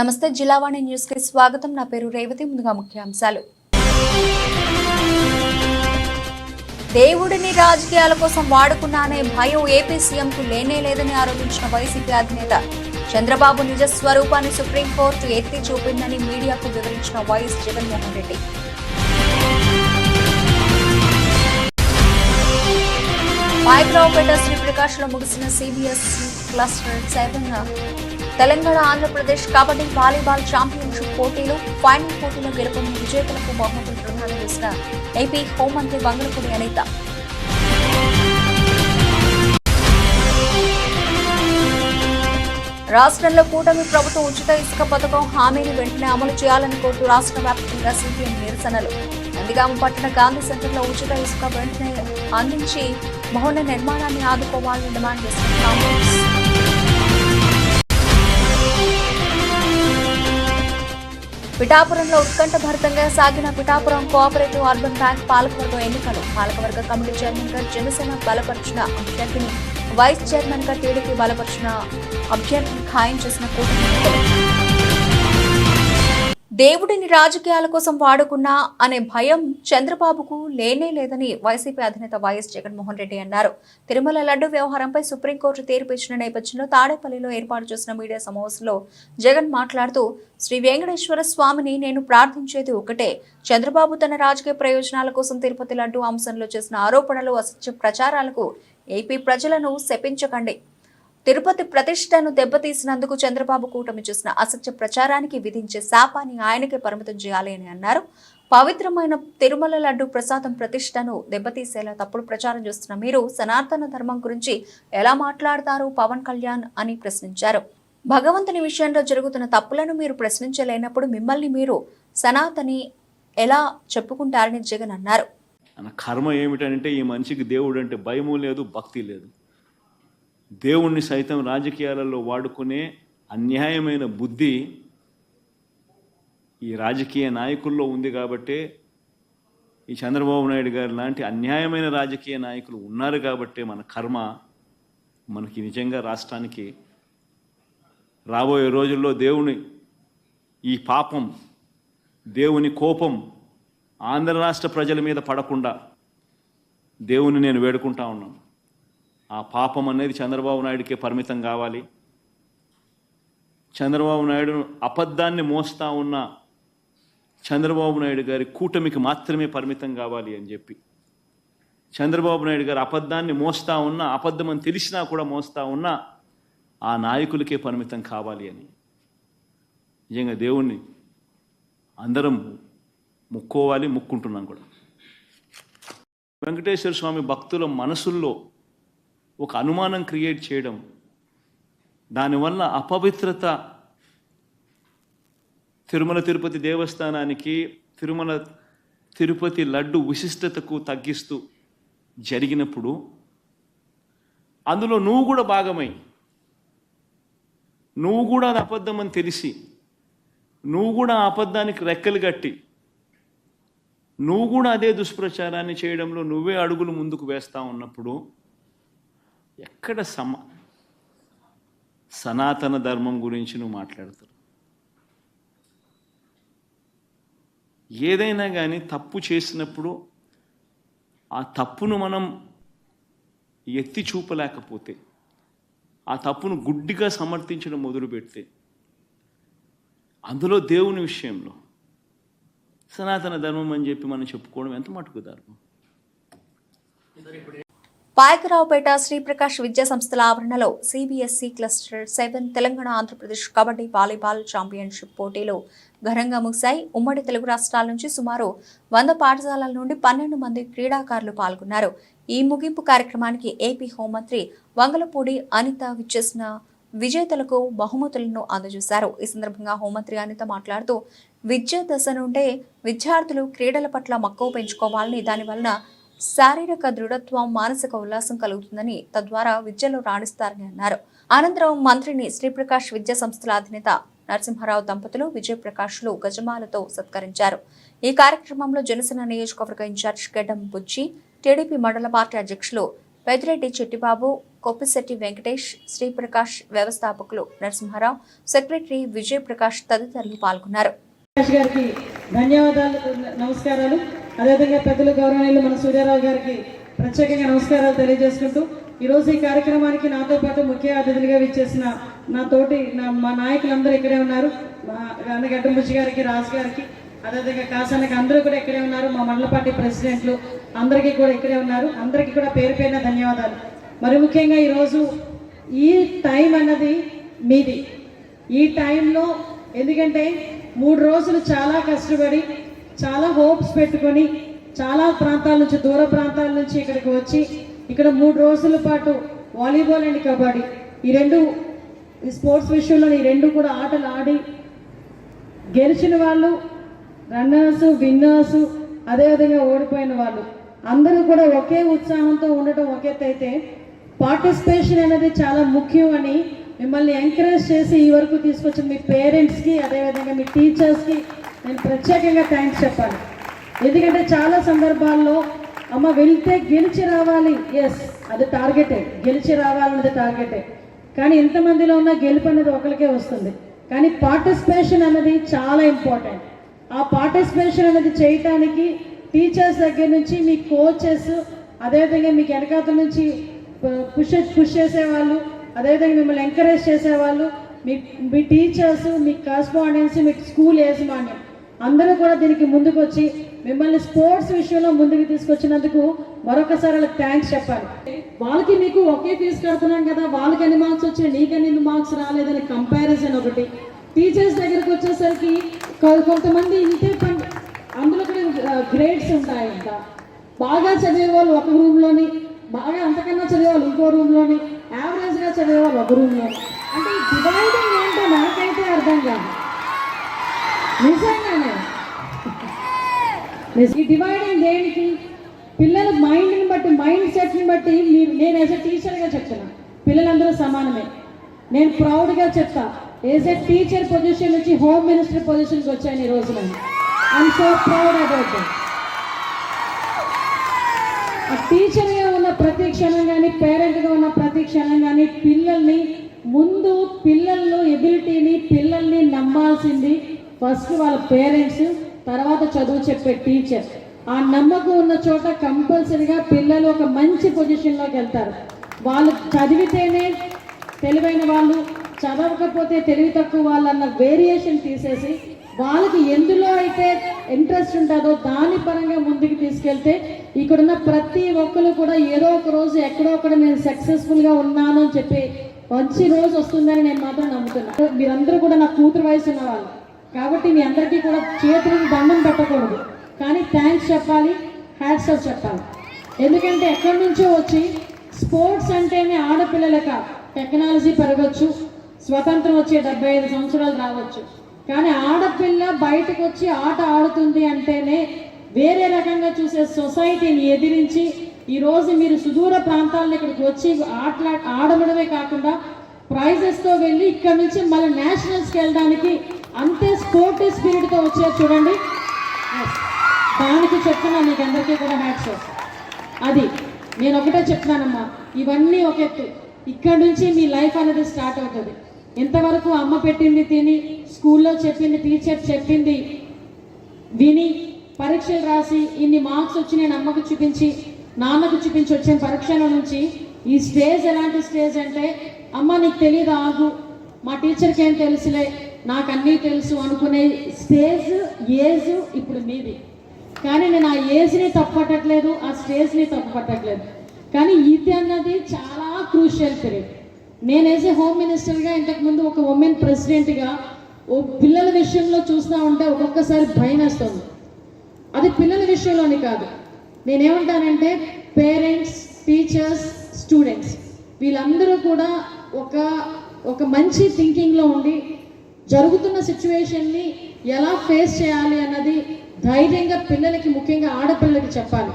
నమస్తే జిల్లావాణి న్యూస్ కి స్వాగతం. నా పేరు రేవతి. ముందుగా ముఖ్యాంశాలు. దేవుడిని రాజకీయాల కోసం వాడుకున్నానే భయం ఏపీ సీఎంకు లేనే లేదని ఆరోపించిన వైసీపీ అధినేత చంద్రబాబు నిజ స్వరూపాన్ని సుప్రీంకోర్టు ఎత్తి చూపిందని మీడియాకు వివరించిన వైఎస్ జగన్మోహన్ రెడ్డి. మైక్రోపేట శ్రీప్రకాష్ లో ముగిసిన CBSE cluster 7 Telangana Andhra Pradesh kabaddi volleyball championship పోటీలు ఫైనల్ పోటీలో గెలుపొందిన విజేతలకు బహుమతులు ప్రదానం చేసిన ఏపీ హోంమంత్రి వంగలపూడి అనిత. రాష్ట్రంలో కూటమి ప్రభుత్వం ఉచిత ఇసుక పథకం హామీని వెంటనే అమలు చేయాలని కోరుతూ రాష్ట్ర వ్యాప్తంగా సిపిఎం నిరసనలు. నందిగామ పట్టణ గాంధీ సెంటర్లో ఉచిత ఇసుక వెంటనే అందించి భవన నిర్మాణాన్ని ఆదుకోవాలని డిమాండ్ చేసిన కాంగ్రెస్. పిఠాపురంలో ఉత్కంఠభరితంగా సాగిన పిఠాపురం కోఆపరేటివ్ అర్బన్ బ్యాంక్ పాలకవర్గం ఎన్నికలు. పాలకవర్గ కమిటీ చైర్మన్ గా జనసేన బలపరిచిన అభ్యర్థిని, వైస్ చైర్మన్ గా టీడీపీ బలపరిచిన అభ్యర్థిని ఖాయం చేసిన కూటమి నేతలు. దేవుడిని రాజకీయాల కోసం వాడుకున్నా అనే భయం చంద్రబాబుకు లేనే లేదని వైసీపీ అధినేత వైఎస్ జగన్మోహన్ రెడ్డి అన్నారు. తిరుమల లడ్డు వ్యవహారంపై సుప్రీంకోర్టు తీర్పు ఇచ్చిన నేపథ్యంలో తాడేపల్లిలో ఏర్పాటు చేసిన మీడియా సమావేశంలో జగన్ మాట్లాడుతూ, శ్రీ వెంకటేశ్వర స్వామిని నేను ప్రార్థించేది ఒకటే, చంద్రబాబు తన రాజకీయ ప్రయోజనాల కోసం తిరుపతి లడ్డు అంశంలో చేసిన ఆరోపణలు, అసత్య ప్రచారాలకు ఏపీ ప్రజలను శపించకండి. తిరుపతి ప్రతిష్టను దెబ్బతీసినందుకు చంద్రబాబు కూటమి చేసిన అసత్య ప్రచారానికి విధించే శాపాన్ని ఆయనకే పరిమితం చేయాలి అని అన్నారు. పవిత్రమైన తిరుమల లడ్డు ప్రసాదం ప్రతిష్టను దెబ్బతీసేలా తప్పుడు ప్రచారం చేస్తున్న మీరు సనాతన ధర్మం గురించి ఎలా మాట్లాడతారు పవన్ కళ్యాణ్ అని ప్రశ్నించారు. భగవంతుని విషయంలో జరుగుతున్న తప్పులను మీరు ప్రశ్నించలేనప్పుడు మిమ్మల్ని మీరు సనాతని ఎలా చెప్పుకుంటారని జగన్ అన్నారు. కర్మ ఏమిటంటే ఈ మనిషికి దేవుడు అంటే భయము లేదు, భక్తి లేదు. దేవుణ్ణి సైతం రాజకీయాలలో వాడుకునే అన్యాయమైన బుద్ధి ఈ రాజకీయ నాయకుల్లో ఉంది. కాబట్టే ఈ చంద్రబాబు నాయుడు గారు లాంటి అన్యాయమైన రాజకీయ నాయకులు ఉన్నారు. కాబట్టే మన కర్మ మనకి నిజంగా రాష్ట్రానికి రాబోయే రోజుల్లో దేవుని ఈ పాపం, దేవుని కోపం ఆంధ్ర రాష్ట్ర ప్రజల మీద పడకుండా దేవుని నేను వేడుకుంటా ఉన్నాను. ఆ పాపం అనేది చంద్రబాబు నాయుడికే పరిమితం కావాలి. చంద్రబాబు నాయుడు అబద్ధాన్ని మోస్తా ఉన్న చంద్రబాబు నాయుడు గారి కూటమికి మాత్రమే పరిమితం కావాలి అని చెప్పి, చంద్రబాబు నాయుడు గారు అబద్ధాన్ని మోస్తా ఉన్నా, అబద్ధం అని తెలిసినా కూడా మోస్తా ఉన్నా ఆ నాయకులకే పరిమితం కావాలి అని నిజంగా దేవుణ్ణి అందరం ముక్కోవాలి, ముక్కుంటున్నాం కూడా. వెంకటేశ్వర స్వామి భక్తుల మనసుల్లో ఒక అనుమానం క్రియేట్ చేయడం, దానివల్ల అపవిత్రత తిరుమల తిరుపతి దేవస్థానానికి, తిరుపతి లడ్డు విశిష్టతకు తగ్గిస్తూ జరిగినప్పుడు అందులో నువ్వు కూడా భాగమై, నువ్వు కూడా అది అబద్ధం అని తెలిసి, నువ్వు కూడా ఆ అబద్ధానికి రెక్కలు కట్టి, నువ్వు కూడా అదే దుష్ప్రచారాన్ని చేయడంలో నువ్వే అడుగులు ముందుకు వేస్తా ఉన్నప్పుడు ఎక్కడ సనాతన ధర్మం గురించి నువ్వు మాట్లాడతావు? ఏదైనా కానీ తప్పు చేసినప్పుడు ఆ తప్పును మనం ఎత్తి చూపలేకపోతే, ఆ తప్పును గుడ్డిగా సమర్థించడం మొదలు పెడితే, అందులో దేవుని విషయంలో సనాతన ధర్మం అని చెప్పి మనం చెప్పుకోవడం ఎంత మటుకు ధర్మం? పాయకరావుపేట శ్రీప్రకాష్ విద్యా సంస్థల ఆవరణలో CBSE cluster 7 Telangana Andhra Pradesh kabaddi volleyball championship పోటీలు ఘనంగా ముగిశాయి. ఉమ్మడి తెలుగు రాష్ట్రాల నుంచి సుమారు 100 పాఠశాలల నుండి 12 మంది క్రీడాకారులు పాల్గొన్నారు. ఈ ముగింపు కార్యక్రమానికి ఏపీ హోంమంత్రి వంగలపూడి అనిత విచ్చేసిన విజేతలకు బహుమతులను అందజేశారు. ఈ సందర్భంగా హోంమంత్రి అనిత మాట్లాడుతూ, విద్యా దశ నుండే విద్యార్థులు క్రీడల పట్ల మక్కువ పెంచుకోవాలని, దానివలన శారీరక దృఢత్వం, మానసిక ఉల్లాసం కలుగుతుందని, తద్వారా విద్యలో రాణిస్తారని అన్నారు. అనంతరం మంత్రిని శ్రీప్రకాష్ విద్యా సంస్థల అధినేత నరసింహారావు దంపతులు, విజయప్రకాష్లు గజమాలతో సత్కరించారు. ఈ కార్యక్రమంలో జనసేన నియోజకవర్గ ఇన్ఛార్జ్ గెడ్డం బుజ్జి, టీడీపీ మండల పార్టీ అధ్యక్షులు పెద్దిరెడ్డి చిట్టిబాబు, కొప్పిశెట్టి వెంకటేష్, శ్రీప్రకాష్, వ్యవస్థాపకులు నరసింహారావు, సెక్రటరీ విజయ్ ప్రకాష్ తదితరులు పాల్గొన్నారు. గారికి ధన్యవాదాలు, నమస్కారాలు. అదేవిధంగా పెద్దలు గౌరవనీయులు మన సూర్యారావు గారికి ప్రత్యేకంగా నమస్కారాలు తెలియజేసుకుంటూ ఈరోజు ఈ కార్యక్రమానికి నాతో పాటు ముఖ్య అతిథులుగా విచ్చేసిన మా నాయకులందరూ ఇక్కడే ఉన్నారు. గడ్డంబుచ్చి గారికి, రాజు గారికి, అదేవిధంగా కాసానికి అందరూ కూడా ఇక్కడే ఉన్నారు. మా మండల పార్టీ ప్రెసిడెంట్లు అందరికీ కూడా ఇక్కడే ఉన్నారు. అందరికీ కూడా పేరు పేరున ధన్యవాదాలు. మరి ముఖ్యంగా ఈరోజు ఈ టైం అన్నది మీది. ఈ టైంలో ఎందుకంటే 3 రోజులు చాలా కష్టపడి, చాలా హోప్స్ పెట్టుకొని, చాలా ప్రాంతాల నుంచి, దూర ప్రాంతాల నుంచి ఇక్కడికి వచ్చి ఇక్కడ 3 రోజుల పాటు వాలీబాల్ అండ్ కబడ్డీ ఈ స్పోర్ట్స్ విషయంలో ఈ 2 కూడా ఆటలు ఆడి గెలిచిన వాళ్ళు, రన్నర్స్, విన్నర్స్, అదేవిధంగా ఓడిపోయిన వాళ్ళు అందరూ కూడా ఒకే ఉత్సాహంతో ఉండటం ఒక ఎత్తు అయితే, పార్టిసిపేషన్ అనేది చాలా ముఖ్యం అని మిమ్మల్ని ఎంకరేజ్ చేసి ఈ వరకు తీసుకొచ్చిన మీ పేరెంట్స్కి, అదేవిధంగా మీ టీచర్స్కి నేను ప్రత్యేకంగా థ్యాంక్స్ చెప్పాలి. ఎందుకంటే చాలా సందర్భాల్లో అమ్మ వెళ్తే గెలిచి రావాలి, ఎస్ అది టార్గెటే, గెలిచి రావాలన్నది టార్గెటే. కానీ ఇంతమందిలో ఉన్న గెలుపు అనేది ఒకరికే వస్తుంది. కానీ పార్టిసిపేషన్ అన్నది చాలా ఇంపార్టెంట్. ఆ పార్టిసిపేషన్ అనేది చేయటానికి టీచర్స్ దగ్గర నుంచి మీ కోచెస్, అదేవిధంగా మీకు వెనకాతల నుంచి పుష్ చేసేవాళ్ళు, అదేవిధంగా మిమ్మల్ని ఎంకరేజ్ చేసేవాళ్ళు, మీ టీచర్స్, మీ కరస్పాండెన్స్, మీ స్కూల్ యాజమాన్యం అందరూ కూడా దీనికి ముందుకు వచ్చి మిమ్మల్ని స్పోర్ట్స్ విషయంలో ముందుకు తీసుకొచ్చినందుకు మరొకసారి వాళ్ళకి థ్యాంక్స్ చెప్పాలి. వాళ్ళకి మీకు ఒకే ఫీజు కడుతున్నాం కదా, వాళ్ళకి ఎన్ని మార్క్స్ వచ్చాయి, నీకని ఎన్ని మార్క్స్ రాలేదని కంపారిజన్ ఒకటి. టీచర్స్ దగ్గరికి వచ్చేసరికి కొంతమంది ఇంతే అందులో కూడా గ్రేడ్స్ ఉంటాయంట. బాగా చదివే వాళ్ళు ఒక రూమ్లోని, బాగా అంతకన్నా చదివే వాళ్ళు ఇంకో రూమ్లోని, యావరేజ్గా చదివే వాళ్ళు ఒక రూమ్లోని. అంటే ఈ డివైడింగ్ ఏంటో నాకైతే అర్థం కాదు నిజంగానే. ఈ డివైడింగ్ దేనికి? పిల్లల మైండ్ని బట్టి, మైండ్ సెట్ని బట్టి. నేను యాజ్ ఎ టీచర్గా చెప్తున్నా, పిల్లలందరూ సమానమే. నేను ప్రౌడ్గా చెప్తా, యాజ్ ఎ టీచర్ పొజిషన్ నుంచి హోమ్ మినిస్టర్ పొజిషన్కి వచ్చాను ఈ రోజు. నేను I'm so proud about that. ఆ టీచర్గా ఉన్న ప్రతి క్షణం కానీ, పేరెంట్గా ఉన్న ప్రతి క్షణం కానీ పిల్లల్లో ఎబిలిటీని, పిల్లల్ని నమ్మాల్సింది ఫస్ట్ వాళ్ళ పేరెంట్స్, తర్వాత చదువు చెప్పే టీచర్. ఆ నమ్మకం ఉన్న చోట కంపల్సరీగా పిల్లలు ఒక మంచి పొజిషన్లోకి వెళ్తారు. వాళ్ళు చదివితేనే తెలివైన వాళ్ళు, చదవకపోతే తెలివి తక్కువ వాళ్ళు అన్న వేరియేషన్ తీసేసి వాళ్ళకి ఎందులో అయితే ఇంట్రెస్ట్ ఉంటుందో దాని పరంగా ముందుకు తీసుకెళ్తే ఇక్కడున్న ప్రతి ఒక్కరు కూడా ఏదో ఒక రోజు ఎక్కడో ఒకడ నేను సక్సెస్ఫుల్గా ఉన్నాను అని చెప్పి మంచి రోజు వస్తుందని నేను మాత్రం నమ్ముతున్నాను. మీరందరూ కూడా నా కూతురు వయసు ఉన్న వాళ్ళు కాబట్టి మీ అందరికీ కూడా చేతులకు దండం పెట్టకూడదు, కానీ థ్యాంక్స్ చెప్పాలి, హ్యాట్స్ ఆఫ్ చెప్పాలి. ఎందుకంటే ఎక్కడి నుంచో వచ్చి స్పోర్ట్స్ అంటేనే ఆడపిల్లలక టెక్నాలజీ పెరగచ్చు, స్వతంత్రం వచ్చే 75 సంవత్సరాలు రావచ్చు, కానీ ఆడపిల్ల బయటకు వచ్చి ఆట ఆడుతుంది అంటేనే వేరే రకంగా చూసే సొసైటీని ఎదిరించి ఈరోజు మీరు సుదూర ప్రాంతాలను ఇక్కడికి వచ్చి ఆడడమే కాకుండా ప్రైజెస్తో వెళ్ళి ఇక్కడ నుంచి మళ్ళీ నేషనల్స్కి వెళ్ళడానికి అంతే స్పోర్టివ్ స్పిరిట్తో వచ్చారు చూడండి. దానికి చెప్తున్నా మీకు అందరికీ కూడా హ్యాట్స్ ఆఫ్. అది నేను ఒకటే చెప్తున్నానమ్మా, ఇవన్నీ ఒక ఎత్తు. ఇక్కడ నుంచి మీ లైఫ్ అనేది స్టార్ట్ అవుతుంది. ఇంతవరకు అమ్మ పెట్టింది తిని, స్కూల్లో చెప్పింది, టీచర్ చెప్పింది విని, పరీక్షలు రాసి ఇన్ని మార్క్స్ వచ్చి నేను అమ్మకు చూపించి, నాన్నకు చూపించి వచ్చిన పరీక్షల నుంచి ఈ స్టేజ్ ఎలాంటి స్టేజ్ అంటే, అమ్మ నీకు తెలియదు ఆగు, మా టీచర్కి ఏం తెలుసులే, నాకు అన్నీ తెలుసు అనుకునే స్టేజ్, ఏజ్ ఇప్పుడు మీది. కానీ నేను ఆ ఏజ్ని తప్పట్టట్లేదు, ఆ స్టేజ్ని తప్పట్టట్లేదు. కానీ ఇది అన్నది చాలా క్రూషియల్ పీరియడ్. నేను యాజ్ ఏ హోమ్ మినిస్టర్గా, ఇంతకుముందు ఒక ఉమెన్ ప్రెసిడెంట్గా పిల్లల విషయంలో చూస్తూ ఉంటే ఒక్కొక్కసారి భయం వేస్తుంది. అది పిల్లల విషయంలోని కాదు, నేనేమంటానంటే పేరెంట్స్, టీచర్స్, స్టూడెంట్స్ వీళ్ళందరూ కూడా ఒక మంచి థింకింగ్లో ఉండి జరుగుతున్న సిచ్యువేషన్ని ఎలా ఫేస్ చేయాలి అన్నది ధైర్యంగా పిల్లలకి, ముఖ్యంగా ఆడపిల్లలకి చెప్పాలి.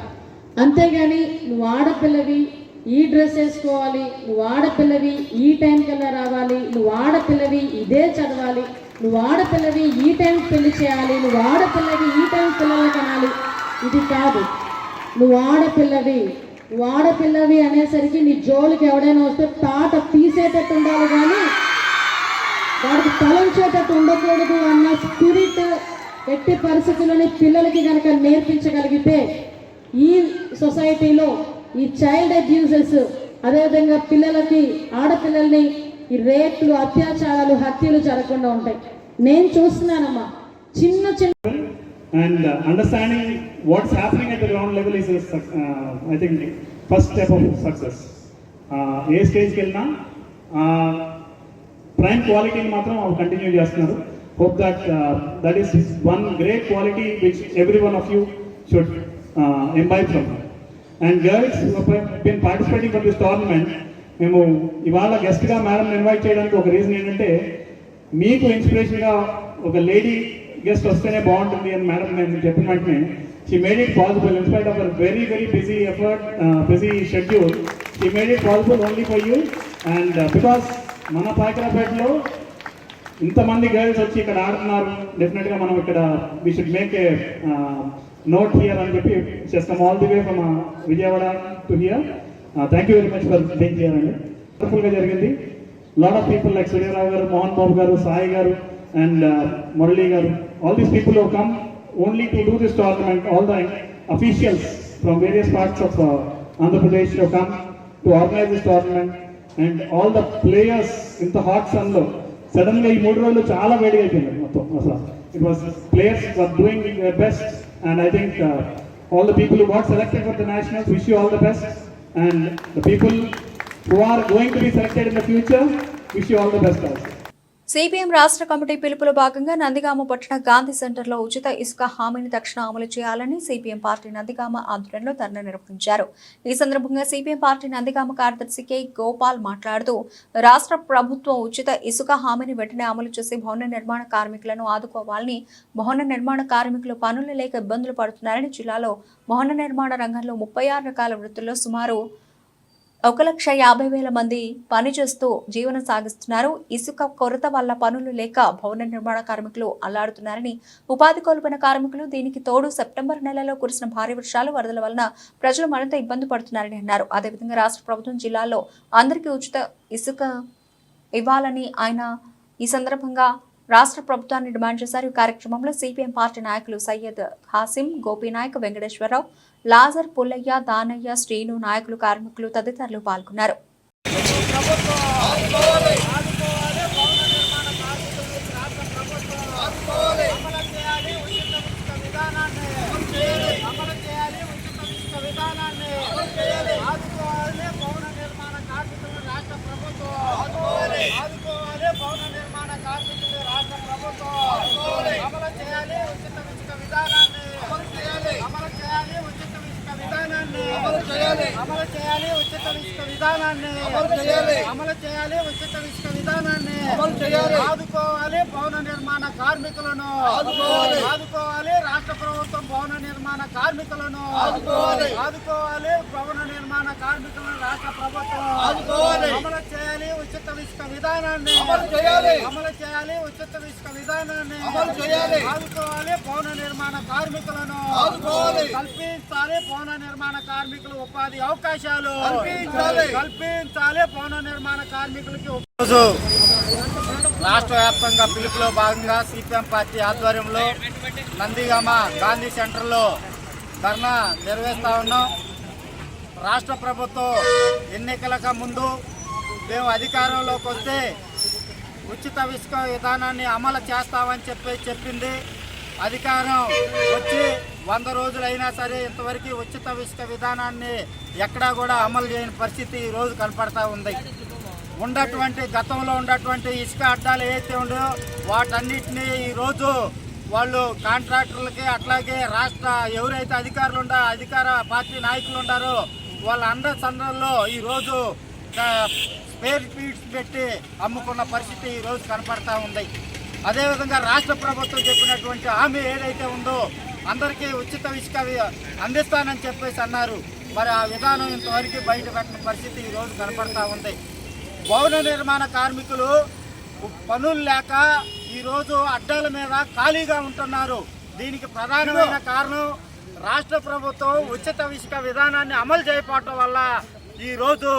అంతేగాని నువ్వు ఆడపిల్లవి ఈ డ్రెస్ వేసుకోవాలి, నువ్వు ఆడపిల్లవి ఈ టైం కల్లా రావాలి, నువ్వు ఆడపిల్లవి ఇదే చదవాలి, నువ్వు ఆడపిల్లవి ఈ టైంకి పెళ్లి చేయాలి, నువ్వు ఆడపిల్లవి ఈ టైం పిల్లల్ని కనాలి, ఇది కాదు. నువ్వు ఆడపిల్లవి ఆడపిల్లవి అనేసరికి నీ జోలికి ఎవడైనా వస్తే తాట తీసేటట్టు ఉండాలి, కానీ వాడికి తలంచేటట్టు ఉండకూడదు అన్న స్పిరిట్ ఎట్టి పరిస్థితుల్లోని పిల్లలకి కనుక నేర్పించగలిగితే ఈ సొసైటీలో ఈ చైల్డ్ అబ్యూజెస్, అదేవిధంగా పిల్లలకి, ఆడపిల్లల్ని ఈ రేట్లు, అత్యాచారాలు, హత్యలు జరగకుండా ఉంటాయి. నేను చూస్తున్నానమ్మా చిన్న చిన్న and understanding what's happening at the ground level is I think first step of success. ఏ స్టేజ్కి వెళ్ళినా ప్రైమ్ క్వాలిటీని మాత్రం కంటిన్యూ చేస్తున్నారు. Hope that is one great quality which every one of you should imbibe from. And girls who have been participating for this tournament, మేము ఇవాళ గెస్ట్గా madam invite చేయడానికి ఒక రీజన్ ఏంటంటే, మీకు ఇన్స్పిరేషన్గా ఒక లేడీ గెస్ట్ వస్తేనే బాగుంటుంది అని మేడం నేను చెప్పిన వెంటనే she made it possible in spite of very busy effort, busy schedule. She made it possible only for you. And because మన పాయకరాపేటలో ఇంతమంది గర్ల్స్ వచ్చి ఇక్కడ ఆడుతున్నారు, డెఫినెట్గా మనం ఇక్కడ we should make a note here అని చెప్పి చేస్తాం. All the way from Vijayawada to hear. Thank you very much for being here అండి. వండర్ఫుల్గా జరిగింది. Lot of people like Surya Rao గారు, మోహన్ బాబు గారు, సాయి గారు, and Murali garu, all these people who come only to do this tournament, all the officials from various parts of Andhra Pradesh have come to organize this tournament, and all the players in the hot sun lo suddenly ee 3 రోజులు చాలా వేడిగా అయిపోయింది మొత్తం. అసలు it was players were doing their best, and I think all the people who got selected for the nationals, wish you all the best, and the people who are going to be selected in the future, wish you all the best also. CPM రాష్ట్ర committee పిలుపులో భాగంగా నందిగామ పట్టణ గాంధీ సెంటర్లో ఉచిత ఇసుక హామీని తక్షణ అమలు చేయాలని సిపిఎం పార్టీ నందిగామ ఆధ్వర్యంలో ధర్నా నిర్వహించారు. ఈ సందర్భంగా సిపిఎం పార్టీ నందిగామ కార్యదర్శి కె గోపాల్ మాట్లాడుతూ, రాష్ట్ర ప్రభుత్వం ఉచిత ఇసుక హామీని వెంటనే అమలు చేసి భవన నిర్మాణ కార్మికులను ఆదుకోవాలని, భవన నిర్మాణ కార్మికులు పనులు లేక ఇబ్బందులు పడుతున్నారని, జిల్లాలో భవన నిర్మాణ రంగంలో 36 రకాల వృత్తుల్లో సుమారు 1,50,000 మంది పనిచేస్తూ జీవనం సాగిస్తున్నారు. ఇసుక కొరత వల్ల పనులు లేక భవన నిర్మాణ కార్మికులు అల్లాడుతున్నారని, ఉపాధి కోల్పోయిన కార్మికులు, దీనికి తోడు సెప్టెంబర్ నెలలో కురిసిన భారీ వర్షాలు, వరదల వలన ప్రజలు మరింత ఇబ్బంది పడుతున్నారని అన్నారు. అదేవిధంగా రాష్ట్ర ప్రభుత్వం జిల్లాలో అందరికీ ఉచిత ఇసుక ఇవ్వాలని ఆయన ఈ సందర్భంగా రాష్ట్ర ప్రభుత్వాన్ని డిమాండ్ చేశారు. ఈ కార్యక్రమంలో సిపిఎం పార్టీ నాయకులు సయ్యద్ హాసిం, గోపీనాయక్, వెంకటేశ్వరరావు, లాజర్, పుల్లయ్య, దానయ్య, శ్రీను, నాయకులు, కార్మికులు తదితరులు పాల్గొన్నారు. అమలు చేయాలి ఉచిత ఇసుక విధానాన్ని, అమలు చేయాలి ఉచిత ఇసుక విధానాన్ని, ఆదుకోవాలి భవన నిర్మాణ కార్మికులను, ఆదుకోవాలి రాష్ట్ర ప్రభుత్వం భవన నిర్మాణ కార్మికులను, ఆదుకోవాలి భవన నిర్మాణ కార్మికులను రాష్ట్ర ప్రభుత్వం, అమలు చేయాలి ఉచిత ఇసుక విధానాన్ని, అమలు చేయాలి ఉచిత ఇసుక విధానాన్ని, ఆదుకోవాలి భవన నిర్మాణ కార్మికులను, కల్పించాలి భవన నిర్మాణ కార్మికులు ఉపాధి అవకాశాలు కల్పించాలి భవన నిర్మాణ కార్మికులకి. రోజు రాష్ట్ర వ్యాప్తంగా పిలుపులో భాగంగా సిపిఎం పార్టీ ఆధ్వర్యంలో నందిగామ గాంధీ సెంటర్లో ధర్నా నిర్వహిస్తా ఉన్నాం. రాష్ట్ర ప్రభుత్వం ఎన్నికలకు ముందు మేము అధికారంలోకి వస్తే ఉచిత ఇసుక విధానాన్ని అమలు చేస్తామని చెప్పింది. అధికారం వచ్చి 100 రోజులైనా సరే ఇంతవరకు ఉచిత ఇసుక విధానాన్ని ఎక్కడా కూడా అమలు చేయని పరిస్థితి ఈరోజు కనపడతా ఉంది. గతంలో ఉన్నటువంటి ఇసుక అడ్డాలు ఏవైతే ఉండో వాటన్నిటినీ ఈరోజు వాళ్ళు కాంట్రాక్టర్లకి, అట్లాగే రాష్ట్ర ఎవరైతే అధికార పార్టీ నాయకులు ఉన్నారో వాళ్ళ సందర్భంలో ఈరోజు స్పేర్ ఫీడ్స్ పెట్టి అమ్ముకున్న పరిస్థితి ఈరోజు కనపడతా ఉంది. అదేవిధంగా రాష్ట్ర ప్రభుత్వం చెప్పినటువంటి హామీ ఏదైతే ఉందో అందరికీ ఉచిత ఇసుక అందిస్తానని చెప్పేసి అన్నారు. మరి ఆ విధానం ఇంతవరకు బయట పెట్టిన పరిస్థితి ఈరోజు కనపడతా ఉంది. భవన నిర్మాణ కార్మికులు పనులు లేక ఈరోజు అడ్డాల మీద ఖాళీగా ఉంటున్నారు. దీనికి ప్రధానమైన కారణం రాష్ట్ర ప్రభుత్వం ఉచిత ఇసుక విధానాన్ని అమలు చేయకపోవటం వల్ల ఈరోజు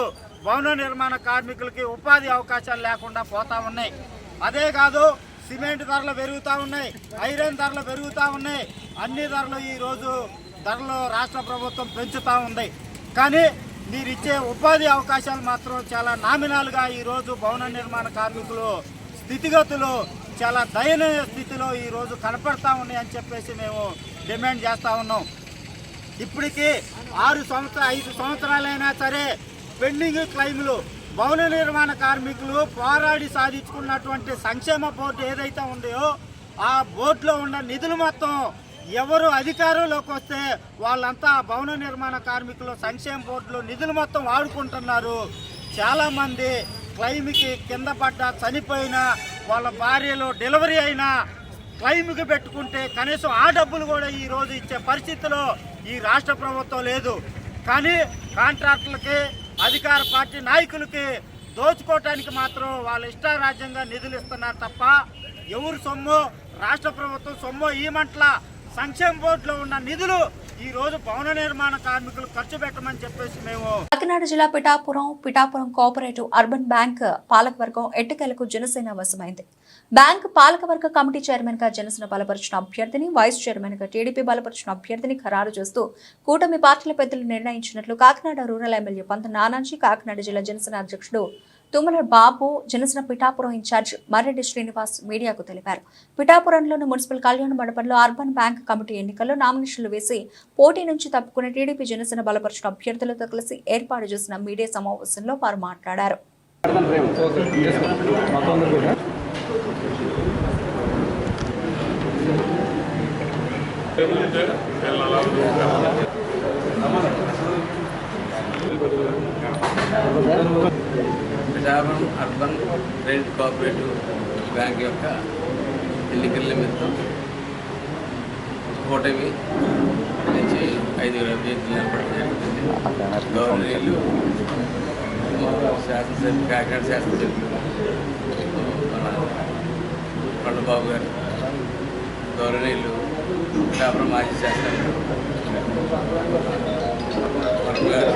భవన నిర్మాణ కార్మికులకి ఉపాధి అవకాశాలు లేకుండా పోతా ఉన్నాయి. అదే కాదు, సిమెంట్ ధరలు పెరుగుతూ ఉన్నాయి, ఐరన్ ధరలు పెరుగుతూ ఉన్నాయి, అన్ని ధరలు ఈరోజు ధరలు రాష్ట్ర ప్రభుత్వం పెంచుతూ ఉంది. కానీ మీరు ఇచ్చే ఉపాధి అవకాశాలు మాత్రం చాలా నామినల్గా ఈరోజు భవన నిర్మాణ కార్మికులు స్థితిగతులు చాలా దయనీయ స్థితిలో ఈరోజు కనపడతా ఉన్నాయి అని చెప్పేసి మేము డిమాండ్ చేస్తూ ఉన్నాం. ఇప్పటికీ 5 సంవత్సరాలైనా సరే పెండింగ్ క్లెయిమ్లు భవన నిర్మాణ కార్మికులు పోరాడి సాధించుకున్నటువంటి సంక్షేమ బోర్డు ఏదైతే ఉందో ఆ బోర్డులో ఉన్న నిధులు మొత్తం ఎవరు అధికారంలోకి వస్తే వాళ్ళంతా భవన నిర్మాణ కార్మికులు సంక్షేమ బోర్డులో నిధులు మొత్తం వాడుకుంటున్నారు. చాలామంది క్లెయిమ్కి కింద పడ్డా చనిపోయినా వాళ్ళ భార్యలో డెలివరీ అయినా క్లెయిమ్కి పెట్టుకుంటే కనీసం ఆ డబ్బులు కూడా ఈరోజు ఇచ్చే పరిస్థితిలో ఈ రాష్ట్ర ప్రభుత్వం లేదు. కానీ కాంట్రాక్టులకి అధికార పార్టీ నాయకులకి దోచుకోవటానికి మాత్రం వాళ్ళ ఇష్టారాజ్యంగా నిధులు ఇస్తున్నారు తప్ప ఎవరు సొమ్ము రాష్ట్ర ప్రభుత్వం సొమ్ము ఈమంట్ల సంక్షేమ బోర్డులో ఉన్న నిధులు ఈ రోజు భవన నిర్మాణ కార్మికులు ఖర్చు పెట్టమని చెప్పేసి మేము కాకినాడ జిల్లా పిఠాపురం కోఆపరేటివ్ అర్బన్ బ్యాంక్ పాలకవర్గం ఎట్టకేలకు జనసేన వశమైంది. బ్యాంక్ పాలకవర్గ కమిటీ చైర్మన్ గా జనసేన బలపరిచిన అభ్యర్థిని, వైస్ చైర్మన్ గా టీడీపీ బలపరిచిన అభ్యర్థిని ఖరారు చేస్తూ కూటమి పార్టీల పెద్దలు నిర్ణయించినట్లు కాకినాడ రూరల్ ఎమ్మెల్యే పంత నానాజీ, కాకినాడ జిల్లా జనసేన అధ్యక్షుడు తుమ్మల బాబు, జనసేన పిఠాపురం ఇన్ఛార్జ్ మర్రెడ్డి శ్రీనివాస్ మీడియాకు తెలిపారు. పిఠాపురంలోని మున్సిపల్ కళ్యాణ మండపంలో అర్బన్ బ్యాంక్ కమిటీ ఎన్నికల్లో నామినేషన్లు వేసి పోటీ నుంచి తప్పుకున్న టీడీపీ జనసేన బలపరిచిన అభ్యర్థులతో కలిసి ఏర్పాటు చేసిన మీడియా సమావేశంలో వారు మాట్లాడారు. Pithapuram urban credit cooperative bank యొక్క ఎన్నికల నిమిత్తం కూటమి నుంచి 5 అభ్యర్థులు నిలబడడం జరిగింది. గవర్నర్లు శాసనసభ్యులు, కాకినాడ శాసనసభ్యులు కొండబాబు గారు, గవర్నర్లు పిఠాపురం మాజీ శాసనసభ్యులు వర్మ గారు,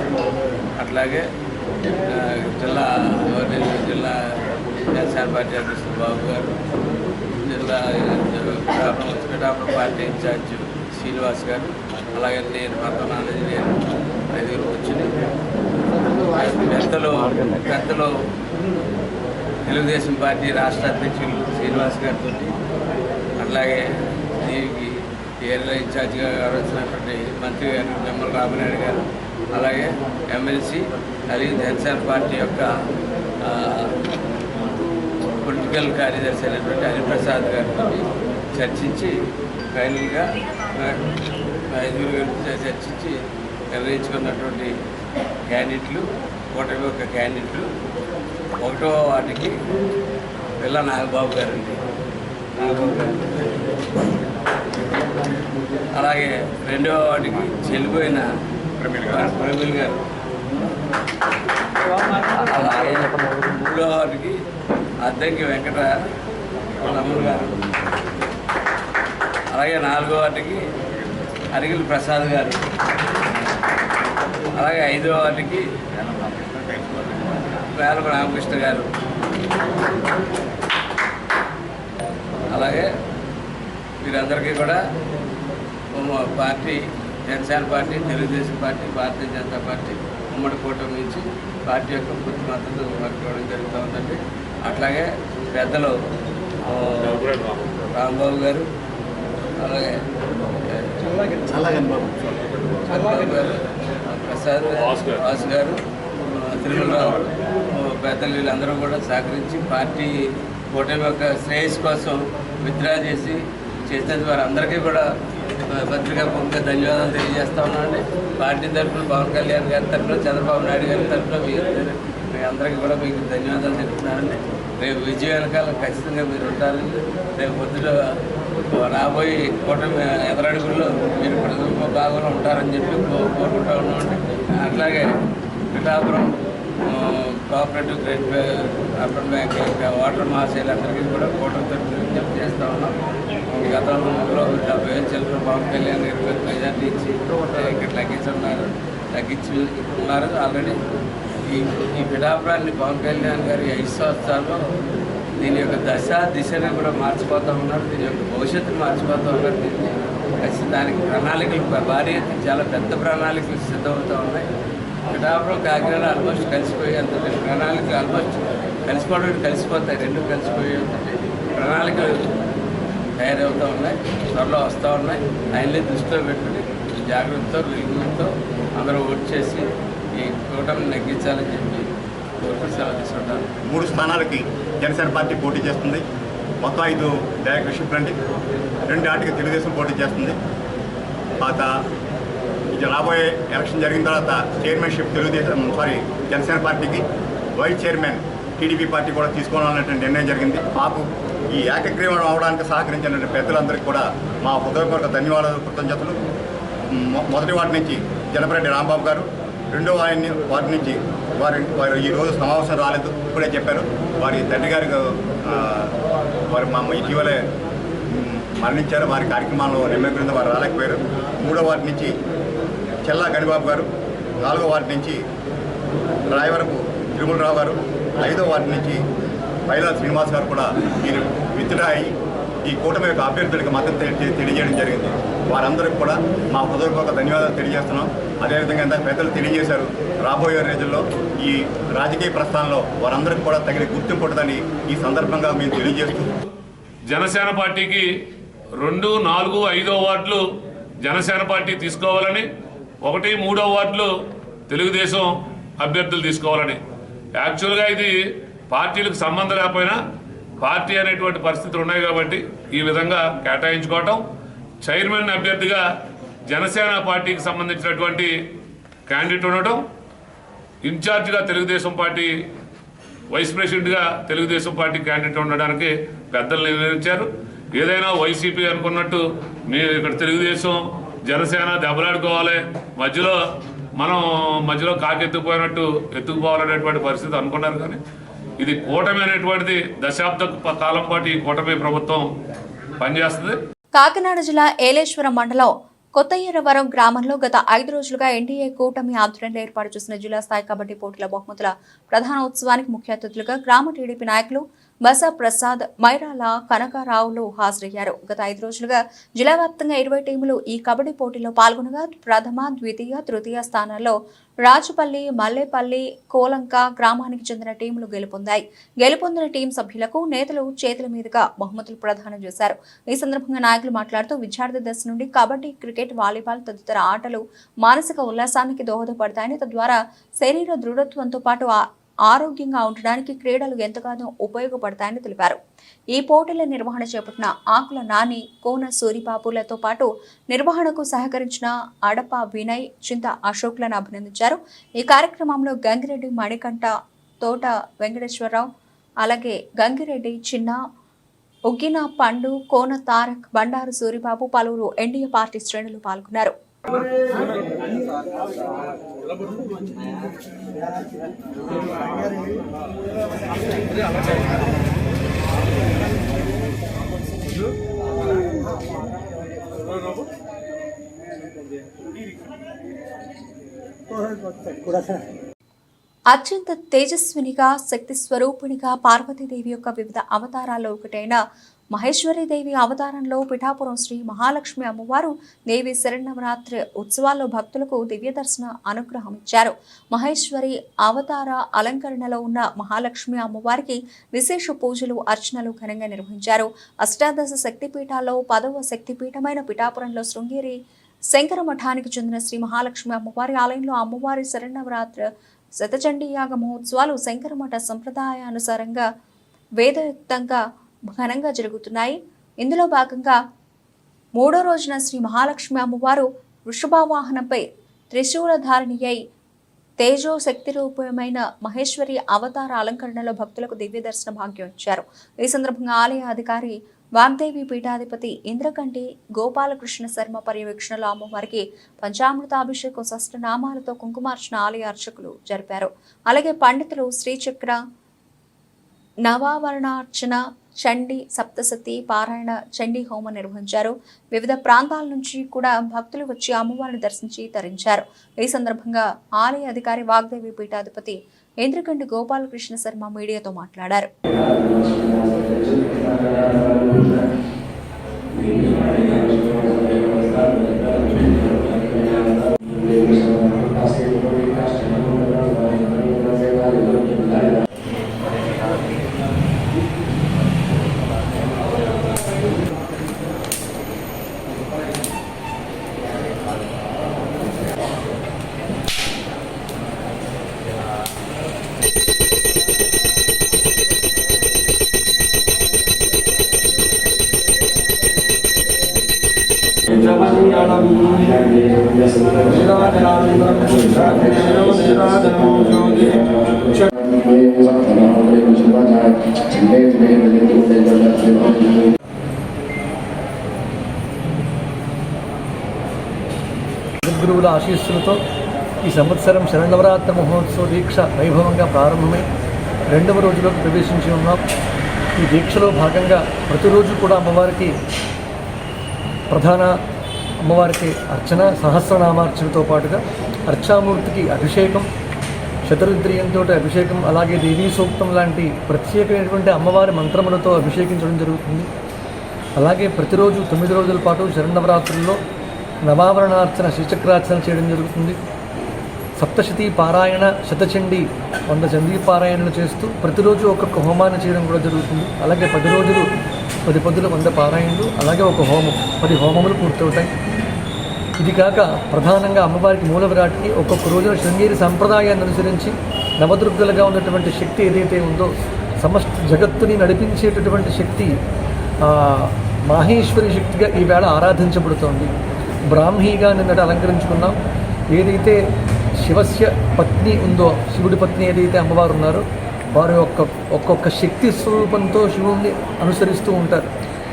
అట్లాగే జిల్లా గవర్నర్, జిల్లా జనసేన పార్టీ అధ్యక్షుడు బాబు గారు, జిల్లా పిఠాపురం పార్టీ ఇన్ఛార్జ్ శ్రీనివాస్ గారు, అలాగే నేను పద్మనాభి, నేను 5 వచ్చింది. పెద్దలు తెలుగుదేశం పార్టీ రాష్ట్ర అధ్యక్షులు శ్రీనివాస్ గారితో, అట్లాగే దీనికి ఏరియా ఇన్ఛార్జిగా వచ్చినటువంటి మంత్రి గారు నిమ్మల రామనాయుడు గారు, అలాగే ఎమ్మెల్సీ అలాగే జనసేన పార్టీ యొక్క పొలిటికల్ కార్యదర్శి అయినటువంటి హరిప్రసాద్ గారితో చర్చించి ఫైనల్గా 5 చర్చించి నిర్ణయించుకున్నటువంటి క్యాండిడేట్లు, కూటమి యొక్క క్యాండిడేట్లు 1వ వార్డుకి పిల్ల నాగబాబు గారండి, అలాగే 2వ వార్డుకి చెల్లిపోయిన ప్రమీల్ గారు, అలాగే 3వ వార్డుకి అద్దంకి వెంకట రమణ గారు, అలాగే 4వ వార్డుకి అరిగిల్ ప్రసాద్ గారు, అలాగే 5వ వార్డుకి వేలపు రామకృష్ణ గారు, అలాగే వీరందరికీ కూడా party Janasena party, Telugudesam party, Bharatiya Janata party ఉమ్మడి కూటమి నుంచి పార్టీ యొక్క పూర్తి మద్దతు పట్టుకోవడం జరుగుతూ ఉందండి. అట్లాగే పెద్దలు రాంబాబు గారు, అలాగే చల్లబాబు గారు, ప్రసాద్ వాసు గారు, తిరుమలరావు పెద్దలు వీళ్ళందరూ కూడా సహకరించి పార్టీ కూటమి యొక్క శ్రేయస్సు కోసం విత్డ్రా చేసినందుకు వారందరికీ కూడా పత్రికా ముఖ్యంగా ధన్యవాదాలు తెలియజేస్తా ఉన్నామండి. పార్టీ తరఫున పవన్ కళ్యాణ్ గారి తరఫున, చంద్రబాబు నాయుడు గారి తరఫున మీ అందరికీ కూడా మీకు ధన్యవాదాలు చెప్తున్నానండి. రేపు విజయ వెనకాల ఖచ్చితంగా మీరు ఉంటారని, రేపు పొద్దున రాబోయే కూటమి ఎదరడుగుల్లో మీరు కుటుంబ భాగంలో ఉంటారని చెప్పి కోరుకుంటా ఉన్నామండి. అట్లాగే Pithapuram cooperative credit urban bank వాటర్ మహాశైలందరికీ కూడా కూటమితో విజ్ఞప్తి చేస్తూ ఉన్నాం. గతంలో 70,000 చిల్లర పవన్ కళ్యాణ్ 20 మెజార్టీ ఇచ్చి ఇక్కడ తగ్గించున్నారు ఆల్రెడీ. ఈ పిఠాపురాన్ని పవన్ కళ్యాణ్ గారి 5 సంవత్సరాల్లో దీని యొక్క దిశని కూడా మార్చిపోతూ ఉన్నారు. దీని యొక్క భవిష్యత్తును మార్చిపోతూ ఉన్నారు. దానికి ప్రణాళికలు భారీ ఎత్తున చాలా పెద్ద ప్రణాళికలు సిద్ధమవుతూ ఉన్నాయి. పిఠాపురం కాకినాడ ఆల్మోస్ట్ కలిసిపోయేంత ప్రణాళికలు ఆల్మోస్ట్ కలిసిపోతాయి. రెండు కలిసిపోయేంత ప్రణాళికలు తయారవుతూ ఉన్నాయి, త్వరలో వస్తూ ఉన్నాయి. ఆయన్ని దృష్టిలో పెట్టుకుని జాగ్రత్తతో వెలుగుతో అందరూ ఓటు చేసి ఈ కూటమిని నెగ్గించాలని చెప్పి సెలవు తీసుకుంటాను. 3 స్థానాలకి జనసేన పార్టీ పోటీ చేస్తుంది. మొత్తం 5 డైరెక్టర్షిప్ రండి, 2 ఆటికి తెలుగుదేశం పోటీ చేస్తుంది. తర్వాత ఇది రాబోయే ఎలక్షన్ జరిగిన తర్వాత చైర్మన్షిప్ జనసేన పార్టీకి, వైస్ చైర్మన్ టీడీపీ పార్టీ కూడా తీసుకోవాలనేటువంటి నిర్ణయం జరిగింది. మాకు ఈ ఏకగ్రీవం అవడానికి సహకరించిన పెద్దలందరికీ కూడా మా హృదయపూర్వక ధన్యవాదాలు, కృతజ్ఞతలు. మొదటి వార్డు నుంచి జనపరెడ్డి రాంబాబు గారు, రెండో వార్డు నుంచి వారు ఈరోజు సమావేశం రాలేదు, ఇప్పుడే చెప్పారు. వారి తండ్రి గారు వారు మా ఇటీవలే మరణించారు. వారి కార్యక్రమాల్లో నిమ్మకరింద వారు రాలేకపోయారు. 3వ వార్డు నుంచి చెల్లా గడిబాబు గారు, 4వ వార్డు నుంచి రాయవరపు తిరుమలరావు గారు, 5వ వార్డు నుంచి పైలా శ్రీనివాస్ గారు కూడా మీరు విత్డ్రా అయ్యి ఈ కూటమి యొక్క అభ్యర్థులకు మద్దతు తెలియజేయడం జరిగింది. వారందరికీ కూడా మా హృదయపూర్వక ధన్యవాదాలు తెలియజేస్తున్నాం. అదేవిధంగా ఇందాక పెద్దలు తెలియజేశారు, రాబోయే రోజుల్లో ఈ రాజకీయ ప్రస్థానంలో వారందరికీ కూడా తగిన గుర్తింపు ఉంటుందని ఈ సందర్భంగా మేము తెలియజేస్తూ, జనసేన పార్టీకి 2, 4, 5వ వార్డులు జనసేన పార్టీ తీసుకోవాలని, 1, 3వ వార్డులు తెలుగుదేశం అభ్యర్థులు తీసుకోవాలని. యాక్చువల్గా ఇది పార్టీలకు సంబంధం లేకపోయినా పార్టీ అనేటువంటి పరిస్థితులు ఉన్నాయి కాబట్టి ఈ విధంగా కేటాయించుకోవటం. చైర్మన్ అభ్యర్థిగా జనసేన పార్టీకి సంబంధించినటువంటి క్యాండిడేట్ ఉండటం, ఇన్ఛార్జిగా తెలుగుదేశం పార్టీ, వైస్ ప్రెసిడెంట్గా తెలుగుదేశం పార్టీ క్యాండిడేట్ ఉండడానికి పెద్దలు నిర్ణయించారు. ఏదైనా వైసీపీ అనుకున్నట్టు మీరు ఇక్కడ తెలుగుదేశం జనసేన దెబ్బలాడుకోవాలి, మధ్యలో కాకెత్తుకుపోయినట్టు ఎత్తుకుపోవాలనేటువంటి పరిస్థితి అనుకున్నారు. కానీ ఇది కూటమి అనేటువంటిది దశాబ్ద కాలం పాటు ఈ కూటమి ప్రభుత్వం పనిచేస్తుంది. కాకినాడ జిల్లా ఏలేశ్వరం మండలం కొత్తయ్యరవరం గ్రామంలో గత 5 రోజులుగా ఎన్డీఏ కూటమి ఆధ్వర్యంలో ఏర్పాటు చేసిన జిల్లా స్థాయి కబడ్డీ పోటీల బహుమతుల ప్రధాన ఉత్సవానికి ముఖ్య అతిథులుగా గ్రామ టీడీపీ నాయకులు బసా ప్రసాద్, మైరాల కనకారావులు హాజరయ్యారు. గత 5 రోజులుగా జిల్లా వ్యాప్తంగా 20 టీములు ఈ కబడ్డీ పోటీలో పాల్గొనగా ప్రథమ, ద్వితీయ, తృతీయ స్థానాల్లో రాజుపల్లి, మల్లేపల్లి, కోలంక గ్రామానికి చెందిన టీములు గెలుపొందాయి. గెలుపొందిన టీం సభ్యులకు నేతలు చేతుల మీదుగా బహుమతులు ప్రదానం చేశారు. ఈ సందర్భంగా నాయకులు మాట్లాడుతూ విద్యార్థి దశ నుండి కబడ్డీ, క్రికెట్, వాలీబాల్ తదితర ఆటలు మానసిక ఉల్లాసానికి దోహదపడతాయని, తద్వారా శరీర దృఢత్వంతో పాటు ఆరోగ్యంగా ఉండడానికి క్రీడలు ఎంతగానో ఉపయోగపడతాయని తెలిపారు. ఈ పోటీల నిర్వహణ చేపట్టిన ఆకుల నాని, కోన సూరిబాబులతో పాటు నిర్వహణకు సహకరించిన అడప వినయ్, చింత అశోక్లను అభినందించారు. ఈ కార్యక్రమంలో గంగిరెడ్డి మణికంఠ, తోట వెంకటేశ్వరరావు, అలాగే గంగిరెడ్డి చిన్న, ఉగ్గిన పండు, కోన తారక్, బండారు సూరిబాబు, పలువురు ఎన్డీఏ పార్టీ శ్రేణులు పాల్గొన్నారు. అత్యంత తేజస్వినిగా, శక్తి స్వరూపిణిగా పార్వతీదేవి యొక్క వివిధ అవతారాల్లో ఒకటైన మహేశ్వరీదేవి అవతారంలో పిఠాపురం శ్రీ మహాలక్ష్మి అమ్మవారు దేవి శరన్నవరాత్రి ఉత్సవాల్లో భక్తులకు దివ్య దర్శన అనుగ్రహం ఇచ్చారు. మహేశ్వరి అవతార అలంకరణలో ఉన్న మహాలక్ష్మి అమ్మవారికి విశేష పూజలు, అర్చనలు ఘనంగా నిర్వహించారు. అష్టాదశ శక్తిపీఠాల్లో 10వ శక్తిపీఠమైన పిఠాపురంలో శృంగేరి శంకర మఠానికి చెందిన శ్రీ మహాలక్ష్మి అమ్మవారి ఆలయంలో అమ్మవారి శరన్నవరాత్రి శతచండీ యాగ మహోత్సవాలు శంకరమఠ సంప్రదాయానుసారంగా వేదయుక్తంగా ఘనంగా జరుగుతున్నాయి. ఇందులో భాగంగా 3వ రోజున శ్రీ మహాలక్ష్మి అమ్మవారు వృషభవాహనంపై త్రిశూలధారిణి అయి తేజో శక్తి రూపమైన మహేశ్వరి అవతార అలంకరణలో భక్తులకు దివ్య దర్శన భాగ్యం ఇచ్చారు. ఈ సందర్భంగా ఆలయ అధికారి వాగ్దేవి పీఠాధిపతి ఇంద్రకంటి గోపాలకృష్ణ శర్మ పర్యవేక్షణలో అమ్మవారికి పంచామృతాభిషేకం సహస్రనామాలతో కుంకుమార్చన ఆలయ అర్చకులు జరిపారు. అలాగే పండితులు శ్రీచక్ర నవావరణార్చన, చండీ సప్తసతి పారాయణ, చండీ హోమం నిర్వహించారు. వివిధ ప్రాంతాల నుంచి కూడా భక్తులు వచ్చి అమ్మవారిని దర్శించి తరించారు. ఈ సందర్భంగా ఆలయ అధికారి వాగ్దేవి పీఠాధిపతి ఇంద్రకంటి గోపాలకృష్ణ శర్మ మీడియాతో మాట్లాడారు. గురువుల ఆశీస్సులతో ఈ సంవత్సరం శరణవరాత్రి మహోత్సవ దీక్ష వైభవంగా ప్రారంభమై 2వ రోజులోకి ప్రవేశించి ఉన్నాం. ఈ దీక్షలో భాగంగా ప్రతిరోజు కూడా అమ్మవారికి ప్రధాన అమ్మవారికి అర్చన, సహస్రనామార్చనతో పాటుగా అర్చామూర్తికి అభిషేకం, శతరుద్రియంతో అభిషేకం, అలాగే దేవీ సూక్తం లాంటి ప్రత్యేకమైనటువంటి అమ్మవారి మంత్రములతో అభిషేకించడం జరుగుతుంది. అలాగే ప్రతిరోజు 9 రోజుల పాటు శరణవరాత్రుల్లో నవావరణార్చన, శ్రీచక్రార్చన చేయడం జరుగుతుంది. సప్తశతి పారాయణ, శతచండీ 100 చండీ పారాయణలు చేస్తూ ప్రతిరోజు ఒక్కొక్క హోమాన్ని చేయడం కూడా జరుగుతుంది. అలాగే 10 రోజులు 10 పొద్దులు 100 పారాయణలు, అలాగే ఒక హోమం 10 హోమములు పూర్తవుతాయి. ఇది కాక ప్రధానంగా అమ్మవారికి మూల విరాట్కి ఒక్కొక్క రోజున శృంగేరి సంప్రదాయాన్ని అనుసరించి నవదుర్గలుగా ఉన్నటువంటి శక్తి ఏదైతే ఉందో, సమస్త జగత్తుని నడిపించేటటువంటి శక్తి మాహేశ్వరి శక్తిగా ఈవేళ ఆరాధించబడుతోంది. బ్రాహ్మీగా నిన్నటి అలంకరించుకున్నాం. ఏదైతే శివస్య పత్ని ఉందో, శివుడి పత్ని ఏదైతే అమ్మవారు ఉన్నారో, వారి ఒక్కొక్క శక్తి స్వరూపంతో శివుడిని అనుసరిస్తూ ఉంటారు.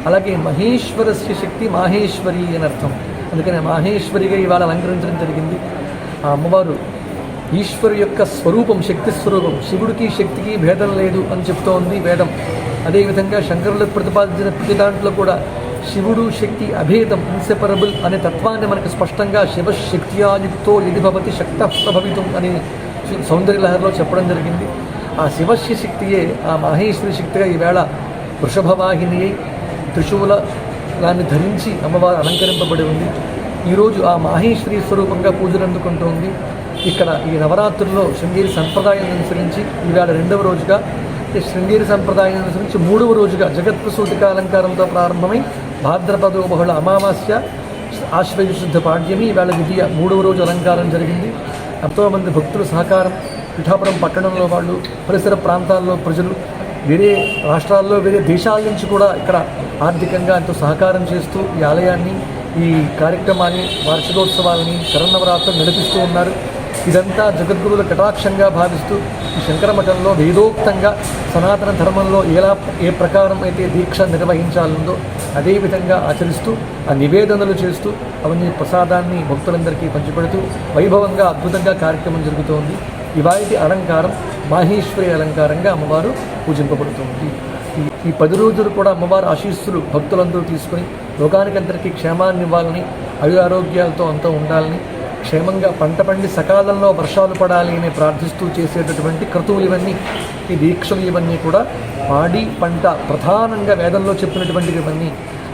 అలాగే మహేశ్వరస్య శక్తి మాహేశ్వరి అని అర్థం. అందుకని మాహేశ్వరిగా ఇవాళ అలంకరించడం జరిగింది. ఆ అమ్మవారు ఈశ్వరు యొక్క స్వరూపం, శక్తి స్వరూపం. శివుడికి శక్తికి భేదం లేదు అని చెప్తోంది వేదం. అదేవిధంగా శంకరులకు ప్రతిపాదించిన ప్రతి దాంట్లో కూడా శివుడు శక్తి అభేదం, ఇన్సెపరబుల్ అనే తత్వాన్ని మనకు స్పష్టంగా శివశక్త్యాయుక్తో యది భవతి శక్తః ప్రభవితం అని సౌందర్యలహరిలో చెప్పడం జరిగింది. ఆ శివస్య శక్తియే ఆ మాహేశ్వరి శక్తిగా ఈవేళ వృషభవాహిని త్రిశూల దాన్ని ధరించి అమ్మవారు అలంకరింపబడి ఉంది. ఈరోజు ఆ మాహేశ్వరి స్వరూపంగా పూజలు అందుకుంటోంది. ఇక్కడ ఈ నవరాత్రుల్లో శృంగేరి సంప్రదాయం అనుసరించి ఈవేళ 2వ రోజుగా, శృంగేరి సంప్రదాయం అనుసరించి 3వ రోజుగా జగత్ప్రసూతిక అలంకారంతో ప్రారంభమై భాద్రపదో బహుళ అమావాస్య ఆశ్వయుశుద్ధ పాడ్యమి ఈవేళ ద్వితీయ 3వ రోజు అలంకారం జరిగింది. ఎంతోమంది భక్తుల సహకారం, పిఠాపురం పట్టణంలో వాళ్ళు, పరిసర ప్రాంతాల్లో ప్రజలు, వేరే రాష్ట్రాల్లో వేరే దేశాల నుంచి కూడా ఇక్కడ ఆర్థికంగా ఎంతో సహకారం చేస్తూ ఈ ఆలయాన్ని, ఈ కార్యక్రమాన్ని, వార్షికోత్సవాలని, శరన్నవరాత్రులు నడిపిస్తూ ఉన్నారు. ఇదంతా జగద్గురువుల కటాక్షంగా భావిస్తూ ఈ శంకర మఠంలో వేదోక్తంగా సనాతన ధర్మంలో ఏ ప్రకారం అయితే దీక్ష నిర్వహించాలందో అదేవిధంగా ఆచరిస్తూ ఆ నివేదనలు చేస్తూ అవన్నీ ప్రసాదాన్ని భక్తులందరికీ పంచిపెడుతూ వైభవంగా అద్భుతంగా కార్యక్రమం జరుగుతోంది. ఇవాటి అలంకారం మాహేశ్వరి అలంకారంగా అమ్మవారు పూజింపబడుతుంది. ఈ 10 రోజులు కూడా అమ్మవారి ఆశీస్సులు భక్తులందరూ తీసుకుని లోకానికందరికీ క్షేమాన్ని ఇవ్వాలని, ఆరోగ్యాలతో అంతా ఉండాలని, క్షేమంగా పంట పండి సకాలంలో వర్షాలు పడాలి అని ప్రార్థిస్తూ చేసేటటువంటి క్రతువులు ఇవన్నీ, ఈ దీక్షలు ఇవన్నీ కూడా పాడి పంట ప్రధానంగా వేదంలో చెప్పినటువంటి ఇవన్నీ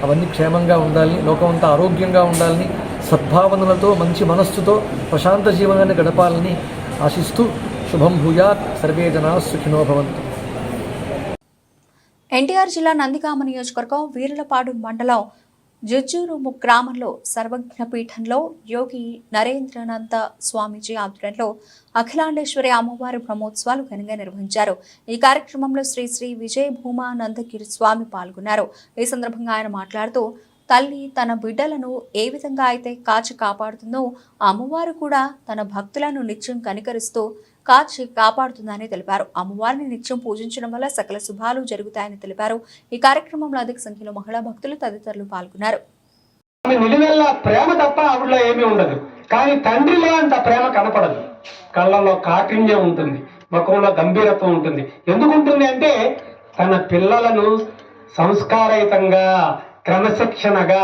అవన్నీ క్షేమంగా ఉండాలని, లోకమంతా ఆరోగ్యంగా ఉండాలని, సద్భావనలతో మంచి మనస్సుతో ప్రశాంత జీవనాన్ని గడపాలని ఆశిస్తూ శుభం భూయాత్, సర్వే జనా సుఖినో భవంతు. ఎన్టీఆర్ జిల్లా నందిగామ నియోజకవర్గం వీరులపాడు మండలం జుజ్జూరు గ్రామంలో సర్వజ్ఞ పీఠంలో యోగి నరేంద్రనాథ స్వామీజీ ఆధ్వర్యంలో అఖిలాండేశ్వరి అమ్మవారి బ్రహ్మోత్సవాలు ఘనంగా నిర్వహించారు. ఈ కార్యక్రమంలో శ్రీ శ్రీ విజయ భూమానందగిరి స్వామి పాల్గొన్నారు. ఈ సందర్భంగా ఆయన మాట్లాడుతూ, తల్లి తన బిడ్డలను ఏ విధంగా అయితే కాచి కాపాడుతుందో అమ్మవారు కూడా తన భక్తులను నిత్యం కనికరిస్తూ కాచి కాపాడుతుందని తెలిపారు. అమ్మవారిని నిత్యం పూజించడం వల్ల సకల శుభాలు జరుగుతాయని తెలిపారు. ఈ కార్యక్రమంలో అధిక సంఖ్యలో మహిళా భక్తులు తదితరులు పాల్గొన్నారు. నిలువెల్ల ప్రేమ తప్ప ఆవిడలో ఏమీ ఉండదు. కానీ తండ్రిలో అంత ప్రేమ కనపడదు. కళ్ళలో కాఠిన్యం ఉంటుంది, ముఖంలో గంభీరత్వం ఉంటుంది. ఎందుకు ఉంటుంది అంటే తన పిల్లలను సంస్కారయుతంగా క్రమశిక్షణగా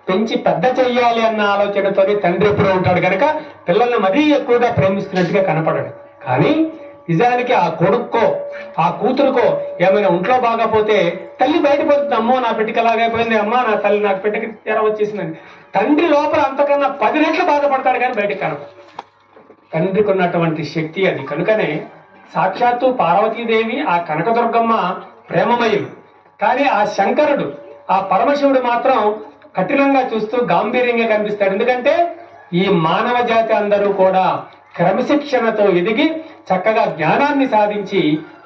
పెంచి పెద్ద చెయ్యాలి అన్న ఆలోచనతో తండ్రి ఎప్పుడూ ఉంటాడు కనుక పిల్లల్ని మరీ ఎక్కువగా ప్రేమిస్తున్నట్టుగా కనపడడు. కానీ నిజానికి ఆ కొడుక్కో ఆ కూతురుకో ఏమైనా ఒంట్లో బాగాపోతే తల్లి బయటపడుతుంది. అమ్మో నా బిడ్డకి అలాగైపోయింది, అమ్మా నా తల్లి నాకు బిడ్డకి జ్వరం వచ్చేసిందని. తండ్రి లోపల అంతకన్నా 10 రెట్లు బాధపడతాడు కానీ బయటకు కనపడు. తండ్రికి ఉన్నటువంటి శక్తి అది. కనుకనే సాక్షాత్తు పార్వతీదేవి ఆ కనకదుర్గమ్మ ప్రేమమయం. కానీ ఆ శంకరుడు ఆ పరమశివుడు మాత్రం కఠినంగా చూస్తూ గాంభీర్యంగా కనిపిస్తాడు. ఎందుకంటే ఈ మానవ జాతి అందరూ కూడా క్రమశిక్షణతో ఎదిగి చక్కగా జ్ఞానాన్ని సాధించి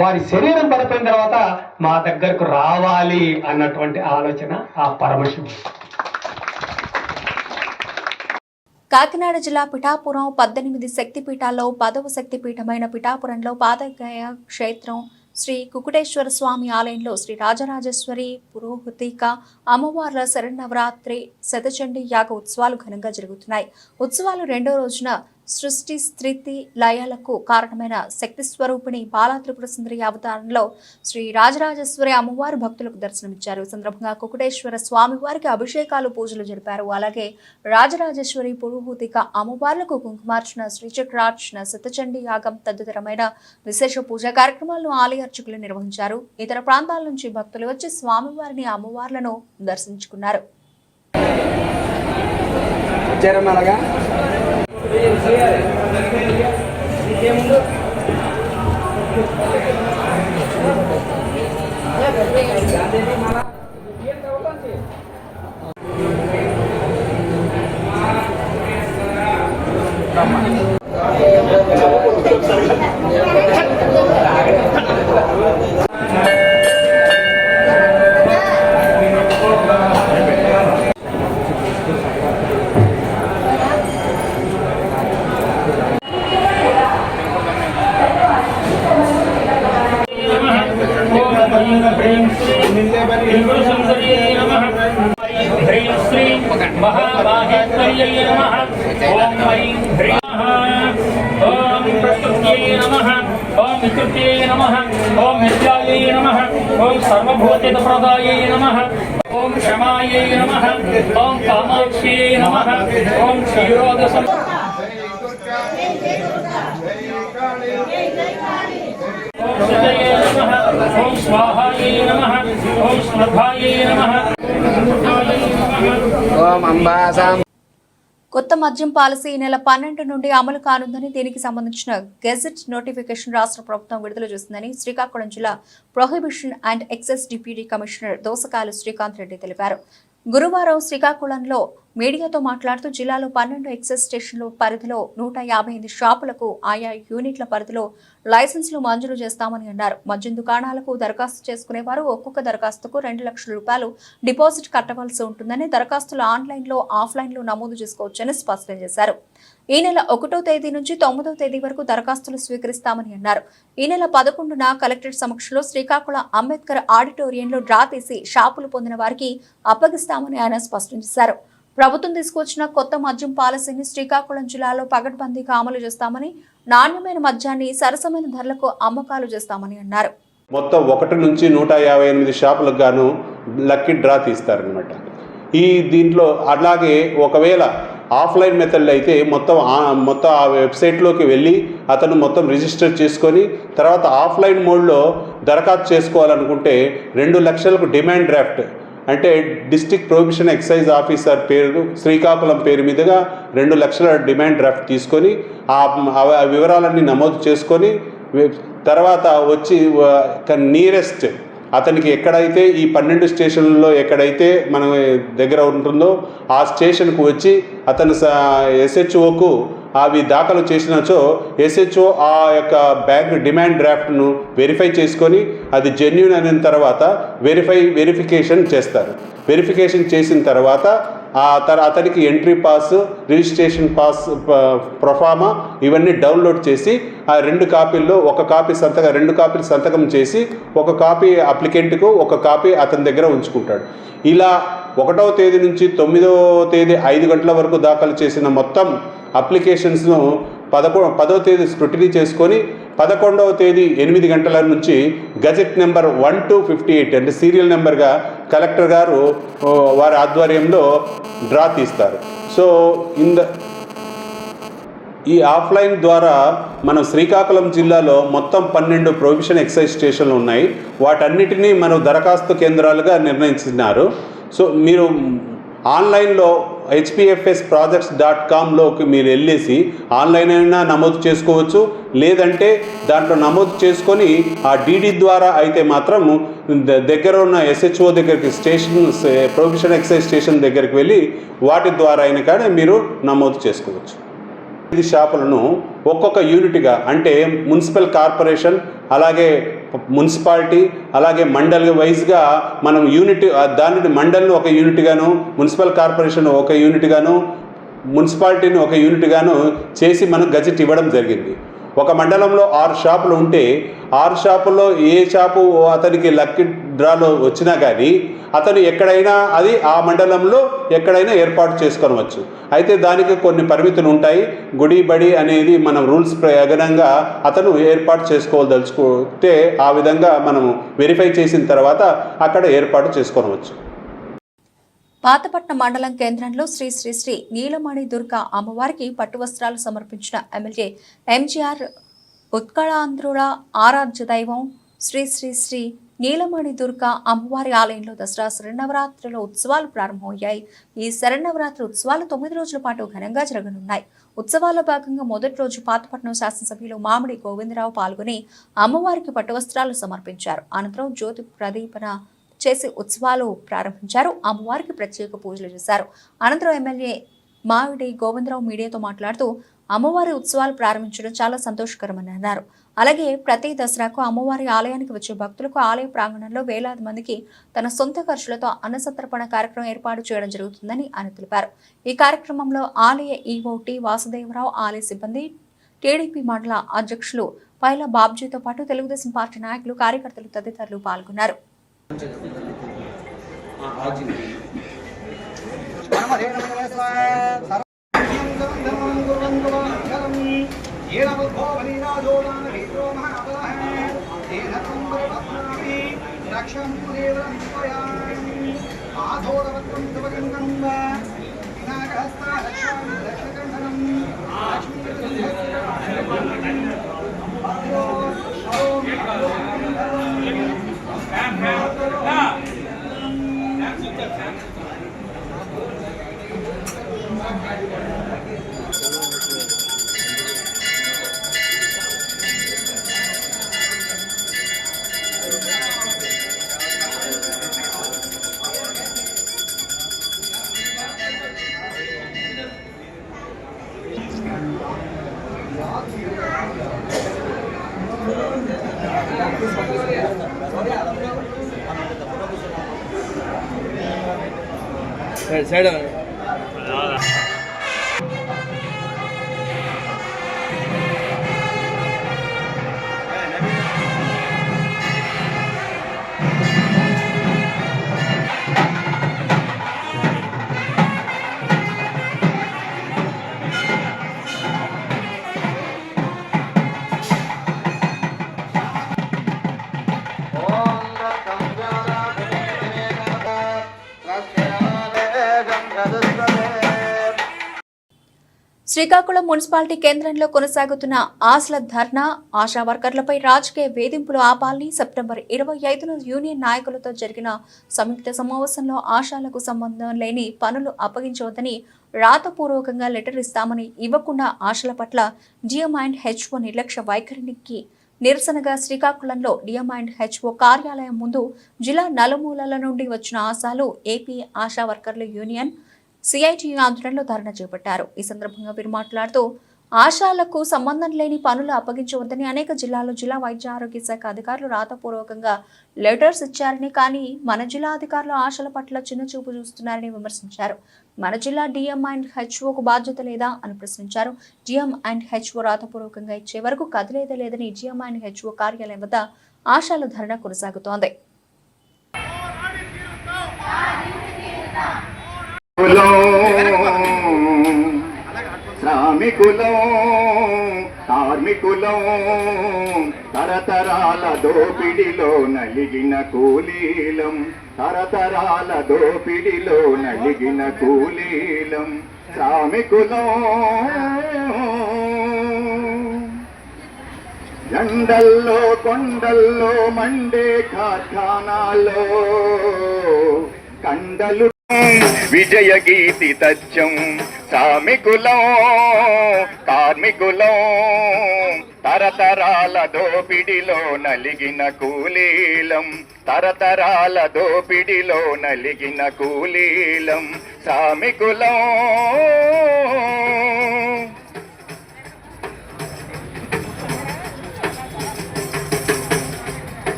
వారి శరీరం పడిపోయిన తర్వాత మా దగ్గరకు రావాలి అన్నటువంటి ఆలోచన ఆ పరమశివుడు. కాకినాడ జిల్లా పిఠాపురం 18 శక్తిపీఠాల్లో 10వ శక్తిపీఠమైన పిఠాపురంలో పాదగయ క్షేత్రం శ్రీ కుకుటేశ్వర స్వామి ఆలయంలో శ్రీ రాజరాజేశ్వరి పురోహితిక అమ్మవార్ల శరన్నవరాత్రి శతచండీ యాగ ఉత్సవాలు ఘనంగా జరుగుతున్నాయి. ఉత్సవాలు 2వ రోజున సృష్టి స్థితి లయాలకు కారణమైన శక్తి స్వరూపిణి బాలా త్రిపుర సుందరి అవతారంలో శ్రీ రాజరాజేశ్వరి అమ్మవారు భక్తులకు దర్శనమిచ్చారు. ఈ సందర్భంగా కుకుటేశ్వర స్వామి వారికి అభిషేకాలు పూజలు జరిపారు. అలాగే రాజరాజేశ్వరి పురోహితిక అమ్మవార్లకు కుంకుమార్చన శ్రీచక్రార్చన శతచండీ యాగం తదితరమైన విశేష పూజా కార్యక్రమాలను ఆలయ అర్చకులు నిర్వహించారు. ఇతర ప్రాంతాల నుంచి భక్తులు వచ్చి స్వామివారిని అమ్మవార్లను దర్శించుకున్నారు. ओम क्षमायै नमः ओम कामाक्ष्यै नमः ओम क्षीरोदसं ओम सदये नमः ओम स्वाहायै नमः ओम स्मृभायै नमः ओम अंबासां కొత్త మద్యం పాలసీ ఈ నెల 12 నుండి అమలు కానుందని దీనికి సంబంధించిన గెజెట్ నోటిఫికేషన్ రాష్ట్ర ప్రభుత్వం విడుదల చేసిందని శ్రీకాకుళం జిల్లా prohibition and excise deputy commissioner Dosakayalu Srikanth Reddy తెలిపారు. గురువారం శ్రీకాకుళంలో మీడియాతో మాట్లాడుతూ జిల్లాలో 12 ఎక్సైజ్ స్టేషన్ల పరిధిలో 158 షాపులకు ఆయా యూనిట్ల పరిధిలో లైసెన్సులు మంజూరు చేస్తామని అన్నారు. మద్యం దుకాణాలకు దరఖాస్తు చేసుకునేవారు ఒక్కొక్క దరఖాస్తుకు 2 లక్షల రూపాయలు డిపాజిట్ కట్టవలసి ఉంటుందని, దరఖాస్తులు ఆన్లైన్లో ఆఫ్లైన్లో నమోదు చేసుకోవచ్చని స్పష్టం చేశారు. ఈ నెల 1వ తేదీ నుంచి 9వ తేదీ వరకు దరఖాస్తులు స్వీకరిస్తామని అన్నారు. ఈ నెల 11న కలెక్టరేట్ సమక్షంలో శ్రీకాకుళం అంబేద్కర్ ఆడిటోరియంలో డ్రా తీసి షాపులు పొందిన వారికి అప్పగిస్తామని ఆయన స్పష్టం చేశారు. ప్రభుత్వం తీసుకొచ్చిన కొత్త మద్యం పాలసీని శ్రీకాకుళం జిల్లాలో పగడ్బందీగా అమలు చేస్తామని, నాణ్యమైన మద్యాన్ని సరసమైన ధరలకు అమ్మకాలు చేస్తామని అన్నారు. మొత్తం 1 నుంచి 158 షాపులకు గాను లక్కీ డ్రా తీస్తారనమాట. దీంట్లో అలాగే ఒకవేళ ఆఫ్లైన్ మెథడ్లో అయితే మొత్తం ఆ వెబ్సైట్లోకి వెళ్ళి అతను మొత్తం రిజిస్టర్ చేసుకొని తర్వాత ఆఫ్లైన్ మోడ్లో దరఖాస్తు చేసుకోవాలనుకుంటే 2 లక్షలకు డిమాండ్ డ్రాఫ్ట్ అంటే డిస్ట్రిక్ట్ ప్రొహిబిషన్ ఎక్సైజ్ ఆఫీసర్ పేరు శ్రీకాకుళం పేరు మీదుగా 2 లక్షల డిమాండ్ డ్రాఫ్ట్ తీసుకొని ఆ వివరాలన్నీ నమోదు చేసుకొని తర్వాత వచ్చి నియరెస్ట్ అతనికి ఎక్కడైతే ఈ 12 స్టేషన్లలో ఎక్కడైతే మన దగ్గర ఉంటుందో ఆ స్టేషన్కు వచ్చి అతను ఎస్హెచ్ఓకు అవి దాఖలు చేసినచో ఎస్హెచ్ఓ ఆ యొక్క బ్యాంక్ డిమాండ్ డ్రాఫ్ట్ను వెరిఫై చేసుకొని అది జెన్యూన్ అయిన తర్వాత వెరిఫికేషన్ చేస్తారు. వెరిఫికేషన్ చేసిన తర్వాత అతనికి entry pass, registration pass, proforma ఇవన్నీ డౌన్లోడ్ చేసి ఆ 2 కాపీల్లో 1 కాపీ 2 కాపీలు సంతకం చేసి 1 కాపీ అప్లికెంట్కు 1 కాపీ అతని దగ్గర ఉంచుకుంటాడు. ఇలా 1వ తేదీ నుంచి 9వ తేదీ 5 గంటల వరకు దాఖలు చేసిన మొత్తం అప్లికేషన్స్ను 10వ తేదీ స్క్రూటినీ చేసుకొని 11వ తేదీ 8 గంటల నుంచి గజెట్ నెంబర్ 1 to 58 అంటే సీరియల్ నెంబర్గా కలెక్టర్ గారు వారి ఆధ్వర్యంలో డ్రా తీస్తారు. సో ఈ ఆఫ్లైన్ ద్వారా మనం శ్రీకాకుళం జిల్లాలో మొత్తం 12 ప్రొహిబిషన్ ఎక్సైజ్ స్టేషన్లు ఉన్నాయి. వాటన్నిటినీ మనం దరఖాస్తు కేంద్రాలుగా నిర్ణయించినారు. సో మీరు ఆన్లైన్లో hpfsprojects.comలోకి మీరు వెళ్ళేసి ఆన్లైన్ అయినా నమోదు చేసుకోవచ్చు, లేదంటే దాంట్లో నమోదు చేసుకొని ఆ డీడీ ద్వారా అయితే మాత్రం దగ్గర ఉన్న SHO దగ్గరికి ప్రొహిబిషన్ ఎక్సైజ్ స్టేషన్ దగ్గరికి వెళ్ళి వాటి ద్వారా అయినా కానీ మీరు నమోదు చేసుకోవచ్చు. 5 షాపులను ఒక్కొక్క యూనిట్గా అంటే మున్సిపల్ కార్పొరేషన్, అలాగే మున్సిపాలిటీ, అలాగే మండల్ వైజ్గా మనం దానిని మండల్ను ఒక యూనిట్గాను, మున్సిపల్ కార్పొరేషన్ ఒక యూనిట్గాను, మున్సిపాలిటీని ఒక యూనిట్గాను చేసి మనం గజెట్ ఇవ్వడం జరిగింది. ఒక మండలంలో 6 షాపులు ఉంటే 6 షాపుల్లో ఏ షాపు అతనికి లక్కీ డ్రాలో వచ్చినా కానీ అతను ఎక్కడైనా అది ఆ మండలంలో ఎక్కడైనా ఏర్పాటు చేసుకోవచ్చు. అయితే దానికి కొన్ని పరిమితులు ఉంటాయి. గుడి బడి అనేది మనం రూల్స్ ప్రకారంగా అతను ఏర్పాటు చేసుకోదలుచుకుంటే ఆ విధంగా మనం వెరిఫై చేసిన తర్వాత అక్కడ ఏర్పాటు చేసుకోవచ్చు. పాతపట్నం మండలం కేంద్రంలో శ్రీ శ్రీ శ్రీ నీలమణి దుర్గా అమ్మవారికి పట్టు వస్త్రాలు సమర్పించిన ఎమ్మెల్యే ఎంజీఆర్. ఉత్కళాంధ్రుల ఆరాధ్య దైవం శ్రీ శ్రీ శ్రీ నీలమణి దుర్గా అమ్మవారి ఆలయంలో దసరా శరన్నవరాత్రుల ఉత్సవాలు ప్రారంభమయ్యాయి. ఈ శరన్నవరాత్రి ఉత్సవాలు 9 రోజుల పాటు ఘనంగా జరగనున్నాయి. ఉత్సవాల్లో భాగంగా మొదటి రోజు పాతపట్నం శాసనసభ్యులు మామిడి గోవిందరావు పాల్గొని అమ్మవారికి పట్టు వస్త్రాలు సమర్పించారు. అనంతరం జ్యోతి ప్రదీపన చేసి ఉత్సవాలు ప్రారంభించారు. అమ్మవారికి ప్రత్యేక పూజలు చేశారు. అనంతరం ఎమ్మెల్యే మామిడి గోవిందరావు మీడియాతో మాట్లాడుతూ అమ్మవారి ఉత్సవాలు ప్రారంభించడం చాలా సంతోషకరమని అన్నారు. అలాగే ప్రతి దసరాకు అమ్మవారి ఆలయానికి వచ్చే భక్తులకు ఆలయ ప్రాంగణంలో వేలాది మందికి తన సొంత ఖర్చులతో అన్నసంతర్పణ కార్యక్రమం ఏర్పాటు చేయడం జరుగుతుందని ఆయన తెలిపారు. ఈ కార్యక్రమంలో ఆలయ ఈవో టి వాసుదేవరావు, ఆలయ సిబ్బంది, టీడీపీ మండల అధ్యక్షులు పైల బాబ్జీతో పాటు తెలుగుదేశం పార్టీ నాయకులు, కార్యకర్తలు తదితరులు పాల్గొన్నారు. శ్రీకాకుళం మున్సిపాలిటీ కేంద్రంలో కొనసాగుతున్న ఆశల ధర్నా, ఆశా వర్కర్లపై రాజకీయ వేధింపులు ఆపాలని సెప్టెంబర్ 25న యూనియన్ నాయకులతో జరిగిన సంయుక్త సమావేశంలో ఆశాలకు సంబంధం లేని పనులు అప్పగించవద్దని రాతపూర్వకంగా లెటర్ ఇస్తామని, ఇవ్వకుండా ఆశల పట్ల డిఎంఐండ్-హెచ్ఓ నిర్లక్ష్య వైఖరికి నిరసనగా శ్రీకాకుళంలో డిఎంఐండ్-హెచ్ఓ కార్యాలయం ముందు జిల్లా నలుమూలల నుండి వచ్చిన ఆశాలు, ఏపీ ఆశా వర్కర్ల యూనియన్, సిఐటియు ఆధ్వర్యంలో ధర్నా చేపట్టారు. ఈ సందర్భంగా వీరు మాట్లాడుతూ ఆశాలకు సంబంధం లేని పనులు అప్పగించవద్దని అనేక జిల్లాల్లో జిల్లా వైద్య ఆరోగ్య శాఖ అధికారులు రాతపూర్వకంగా లెటర్స్ ఇచ్చారని, కానీ మన జిల్లా అధికారులు ఆశల పట్ల చిన్న చూపు చూస్తున్నారని విమర్శించారు. మన జిల్లా డిఎం అండ్ హెచ్ఓకు బాధ్యత లేదా అని ప్రశ్నించారు. డిఎం అండ్ హెచ్ఓ రాతపూర్వకంగా ఇచ్చే వరకు కదిలేదే లేదని డిఎం అండ్ హెచ్ఓ కార్యాలయం వద్ద ఆశాల ధర్నా కొనసాగుతోంది. శ్రామికులం కార్మికులం తరతరాల దోపిడిలో నలిగిన కూలీలం, తరతరాల దోపిడిలో నలిగిన కూలీలం శ్రామికులం. ఎండల్లో కొండల్లో మండే కార్ఖానాల్లో కండలు విజయ గీతి తథ్యం శ్రామికులం కార్మికులం తరతరాల దోపిడిలో నలిగిన కూలీలం, తరతరాల దోపిడిలో నలిగిన కూలీలం శ్రామికులం.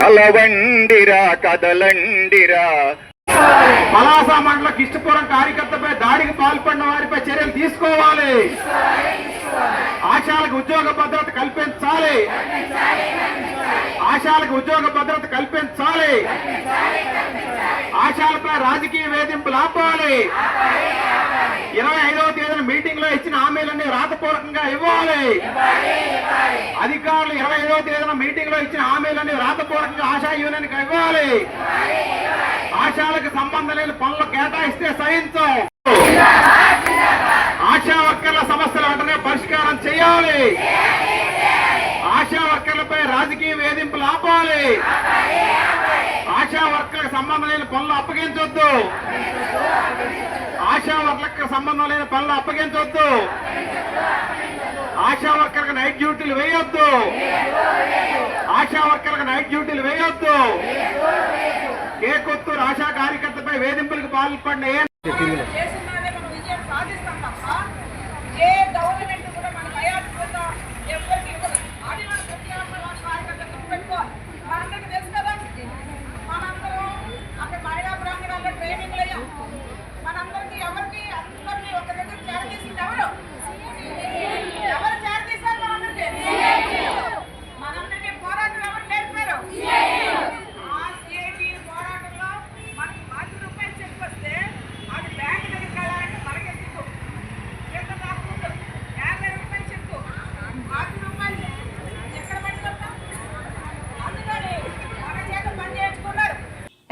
కలవండిరా కదలండిరా. పలాస మండల కిష్టపురం కార్యకర్తపై దాడికి పాల్పడిన వారిపై చర్యలు తీసుకోవాలి. ఆశాలకు ఉద్యోగ భద్రత కల్పించాలి. ఆశాలకు ఉద్యోగ భద్రత కల్పించాలి. ఆశాలపై రాజకీయ వేధింపులు ఆపాలి. 25వ తేదీన మీటింగ్ లో ఇచ్చిన హామీలన్నీ రాతపూర్వకంగా ఇవ్వాలి. అధికారులు 25వ తేదీన మీటింగ్ లో ఇచ్చిన హామీలన్నీ రాతపూర్వకంగా ఆశా యూనియన్ కి ఇవ్వాలి. ఆశాలకు సంబంధం లేని పనులు కేటాయిస్తే సహించం. ఆశా వర్కర్ల సమస్యల వెంటనే పరిష్కారం చేయాలి. ఆశా వర్కర్లపై రాజకీయ వేధింపులు ఆపాలి. ఆశా వర్కర్లకు సంబంధం లేని పనులు అప్పగించొద్దు. ఆశా వర్కర్లకు సంబంధం లేని పనులు అప్పగించొద్దు. ఆశా వర్కర్లకు నైట్ డ్యూటీలు వేయొద్దు. ఆశా వర్కర్లకు నైట్ డ్యూటీలు వేయొద్దు. కేకొత్తూరు ఆశా కార్యకర్తపై వేధింపులకు పాల్పడిన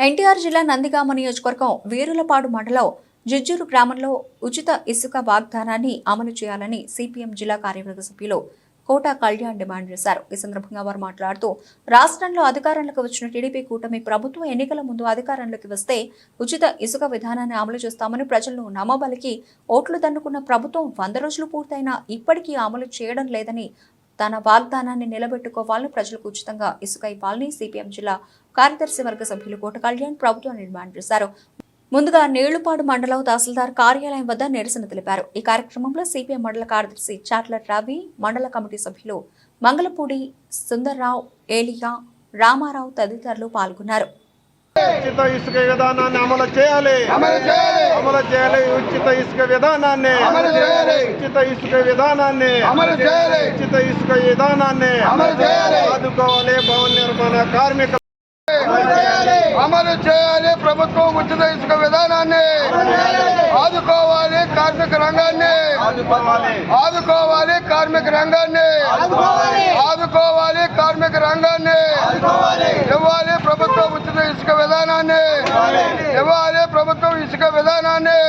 ఎన్టీఆర్ జిల్లా నందిగామ నియోజకవర్గం వీరులపాడు మండలం జుజ్జూరు గ్రామంలో ఉచిత ఇసుక వాగ్దానాన్ని అమలు చేయాలని సిపిఎం జిల్లా కార్యవర్గ సభ్యులు కోట కళ్యాణ్ డిమాండ్ చేశారు. ఈ సందర్భంగా వారు మాట్లాడుతూ రాష్ట్రంలో అధికారంలోకి వచ్చిన టీడీపీ కూటమి ప్రభుత్వం ఎన్నికల ముందు అధికారంలోకి వస్తే ఉచిత ఇసుక విధానాన్ని అమలు చేస్తామని ప్రజలను నమ్మబలికి ఓట్లు దన్నుకున్న ప్రభుత్వం 100 రోజులు పూర్తయినా ఇప్పటికీ అమలు చేయడం లేదని, తన వాగ్దానాన్ని నిలబెట్టుకోవాలని, ప్రజలకు ఉచితంగా ఇసుక ఇవ్వాలని సిపిఎం జిల్లా కార్యదర్శి వర్గ సభ్యులు కోట కళ్యాణ్ ప్రభుత్వాన్ని డిమాండ్ చేశారు. ముందుగా నేళ్లుపాడు మండలం తహసీల్దార్ కార్యాలయం వద్ద నిరసన తెలిపారు. ఈ కార్యక్రమంలో సిపిఎం మండల కార్యదర్శి చాట్ల రవి, మండల కమిటీ సభ్యులు మంగళపూడి సుందర్రావు, ఏలియా, రామారావు తదితరులు పాల్గొన్నారు. ఉచిత ఇసుక విధానాన్ని అమలు చేయాలి. అమలు చేయాలి. ఉచిత ఇసుక విధానాన్ని అమలు చేయాలి. ఉచిత ఇసుక విధానాన్ని అమలు చేయాలి. ఉచిత ఇసుక విధానాన్ని అమలు చేయాలి. ఆదుకోవాలి భవన నిర్మాణ కార్మికులు. అమలు చేయాలి. ప్రభుత్వం ఉచిత ఇసుక విధానాన్ని ఆదుకోవాలి. కార్మిక రంగాన్ని ఆదుకోవాలి. కార్మిక రంగాన్ని ఆదుకోవాలి. కార్మిక రంగాన్ని ఇవ్వాలి. ప్రభుత్వం ఉచిత ఇసుక విధానాన్ని ఇవ్వాలి. ప్రభుత్వం ఇసుక విధానాన్ని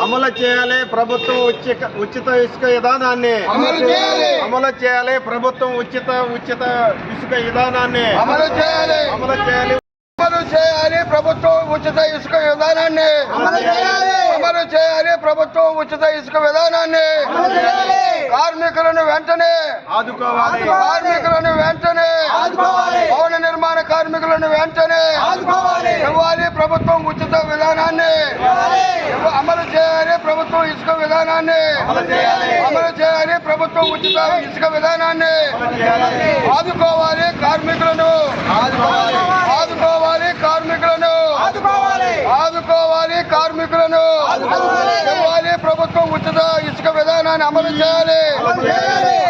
అమలు చేయాలి. ప్రభుత్వం ఉచిత ఇసుక విధానాన్ని అమలు చేయాలి. ప్రభుత్వం ఉచిత ఇసుక విధానాన్ని అమలు చేయాలి. అమలు చేయాలి. అమలు చేయాలి. ప్రభుత్వం ఉచిత ఇసుక విధానాన్ని అమలు చేయాలి. ప్రభుత్వం ఉచిత ఇసుక విధానాన్ని కార్మికులను వెంటనే ఆదుకోవాలి. కార్మికులను వెంటనే ఆదుకోవాలి. భవన నిర్మాణ కార్మికులను వెంటనే ఆదుకోవాలి. ఇవ్వాలి. ప్రభుత్వం ఉచిత విధానాన్ని అమలు చేయాలి. ప్రభుత్వం ఇసుక విధానాన్ని అమలు చేయాలి. ప్రభుత్వం ఉచిత ఇసుక విధానాన్ని ఆదుకోవాలి. కార్మికులను ఆదుకోవాలి. కార్మికులను ఆదుకోవాలి. కార్మికులను ఇవ్వాలి. ప్రభుత్వం ఉచిత ఇసుక విధానాన్ని అమలు చేయాలి.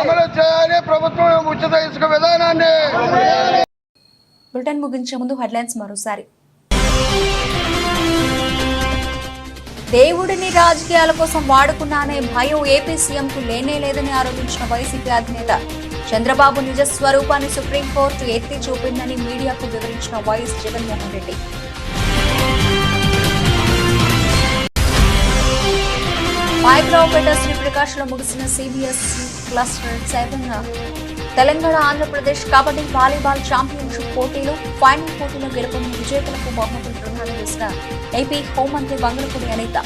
అమలు చేయాలి. ప్రభుత్వం ఉచిత ఇసుక విధానాన్ని. బులెటిన్ ముగించే ముందు హెడ్లైన్స్ మరోసారి. దేవుడిని రాజకీయాల కోసం వాడుకున్నానే భయం ఏపీ సీఎంకు లేనే లేదని ఆరోపించిన వైసీపీ అధినేత చంద్రబాబు నిజ స్వరూపాన్ని సుప్రీంకోర్టు ఎత్తి చూపిందని మీడియాకు వివరించిన వైఎస్ జగన్మోహన్ రెడ్డి. మైక్రోపేట శ్రీ ప్రకాష్లో ముగిసిన CBSE cluster 7 Telangana Andhra Pradesh kabaddi volleyball championship పోటీలు ఫైనల్ పోటీలో గెలుపొందిన విజేతలకు బహుమతులు ప్రదానం చేసిన ఏపీ హోంమంత్రి వంగలపూడి అనిత.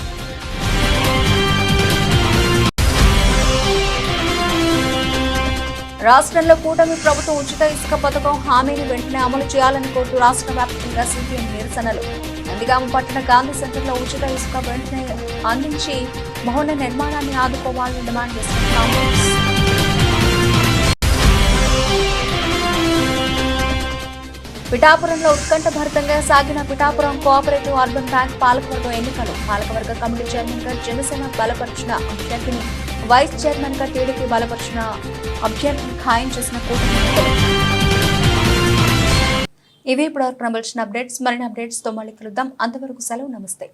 రాష్ట్రంలో కూటమి ప్రభుత్వం ఉచిత ఇసుక పథకం హామీని వెంటనే అమలు చేయాలని కోరుతూ రాష్ట్ర వ్యాప్తంగా సిపిఎం నిరసనలు. నందిగామ పట్టణ గాంధీ సెంటర్లో ఉచిత ఇసుక వెంటనే అందించి భవన నిర్మాణాన్ని ఆదుకోవాలని డిమాండ్ చేసిన కాంగ్రెస్. పిఠాపురంలో ఉత్కంఠభరితంగా సాగిన పిఠాపురం కోఆపరేటివ్ అర్బన్ బ్యాంక్ పాలకవర్గం ఎన్నికలు. పాలకవర్గ కమిటీ చైర్మన్ గా జనసేన బలపరిచిన అభ్యర్థిని, వైస్ చైర్మన్ గా టీడీపీ బలపరిచిన అభ్యర్థిని ఖాయం చేసిన కూటమి ఎన్నికలు. ఇవి ఇప్పటివరకు నమల్చిన అప్డేట్స్. మరిన్ని అప్డేట్స్ తో మళ్ళీ కలుద్దాం. అంతవరకు సెలవు. నమస్తే.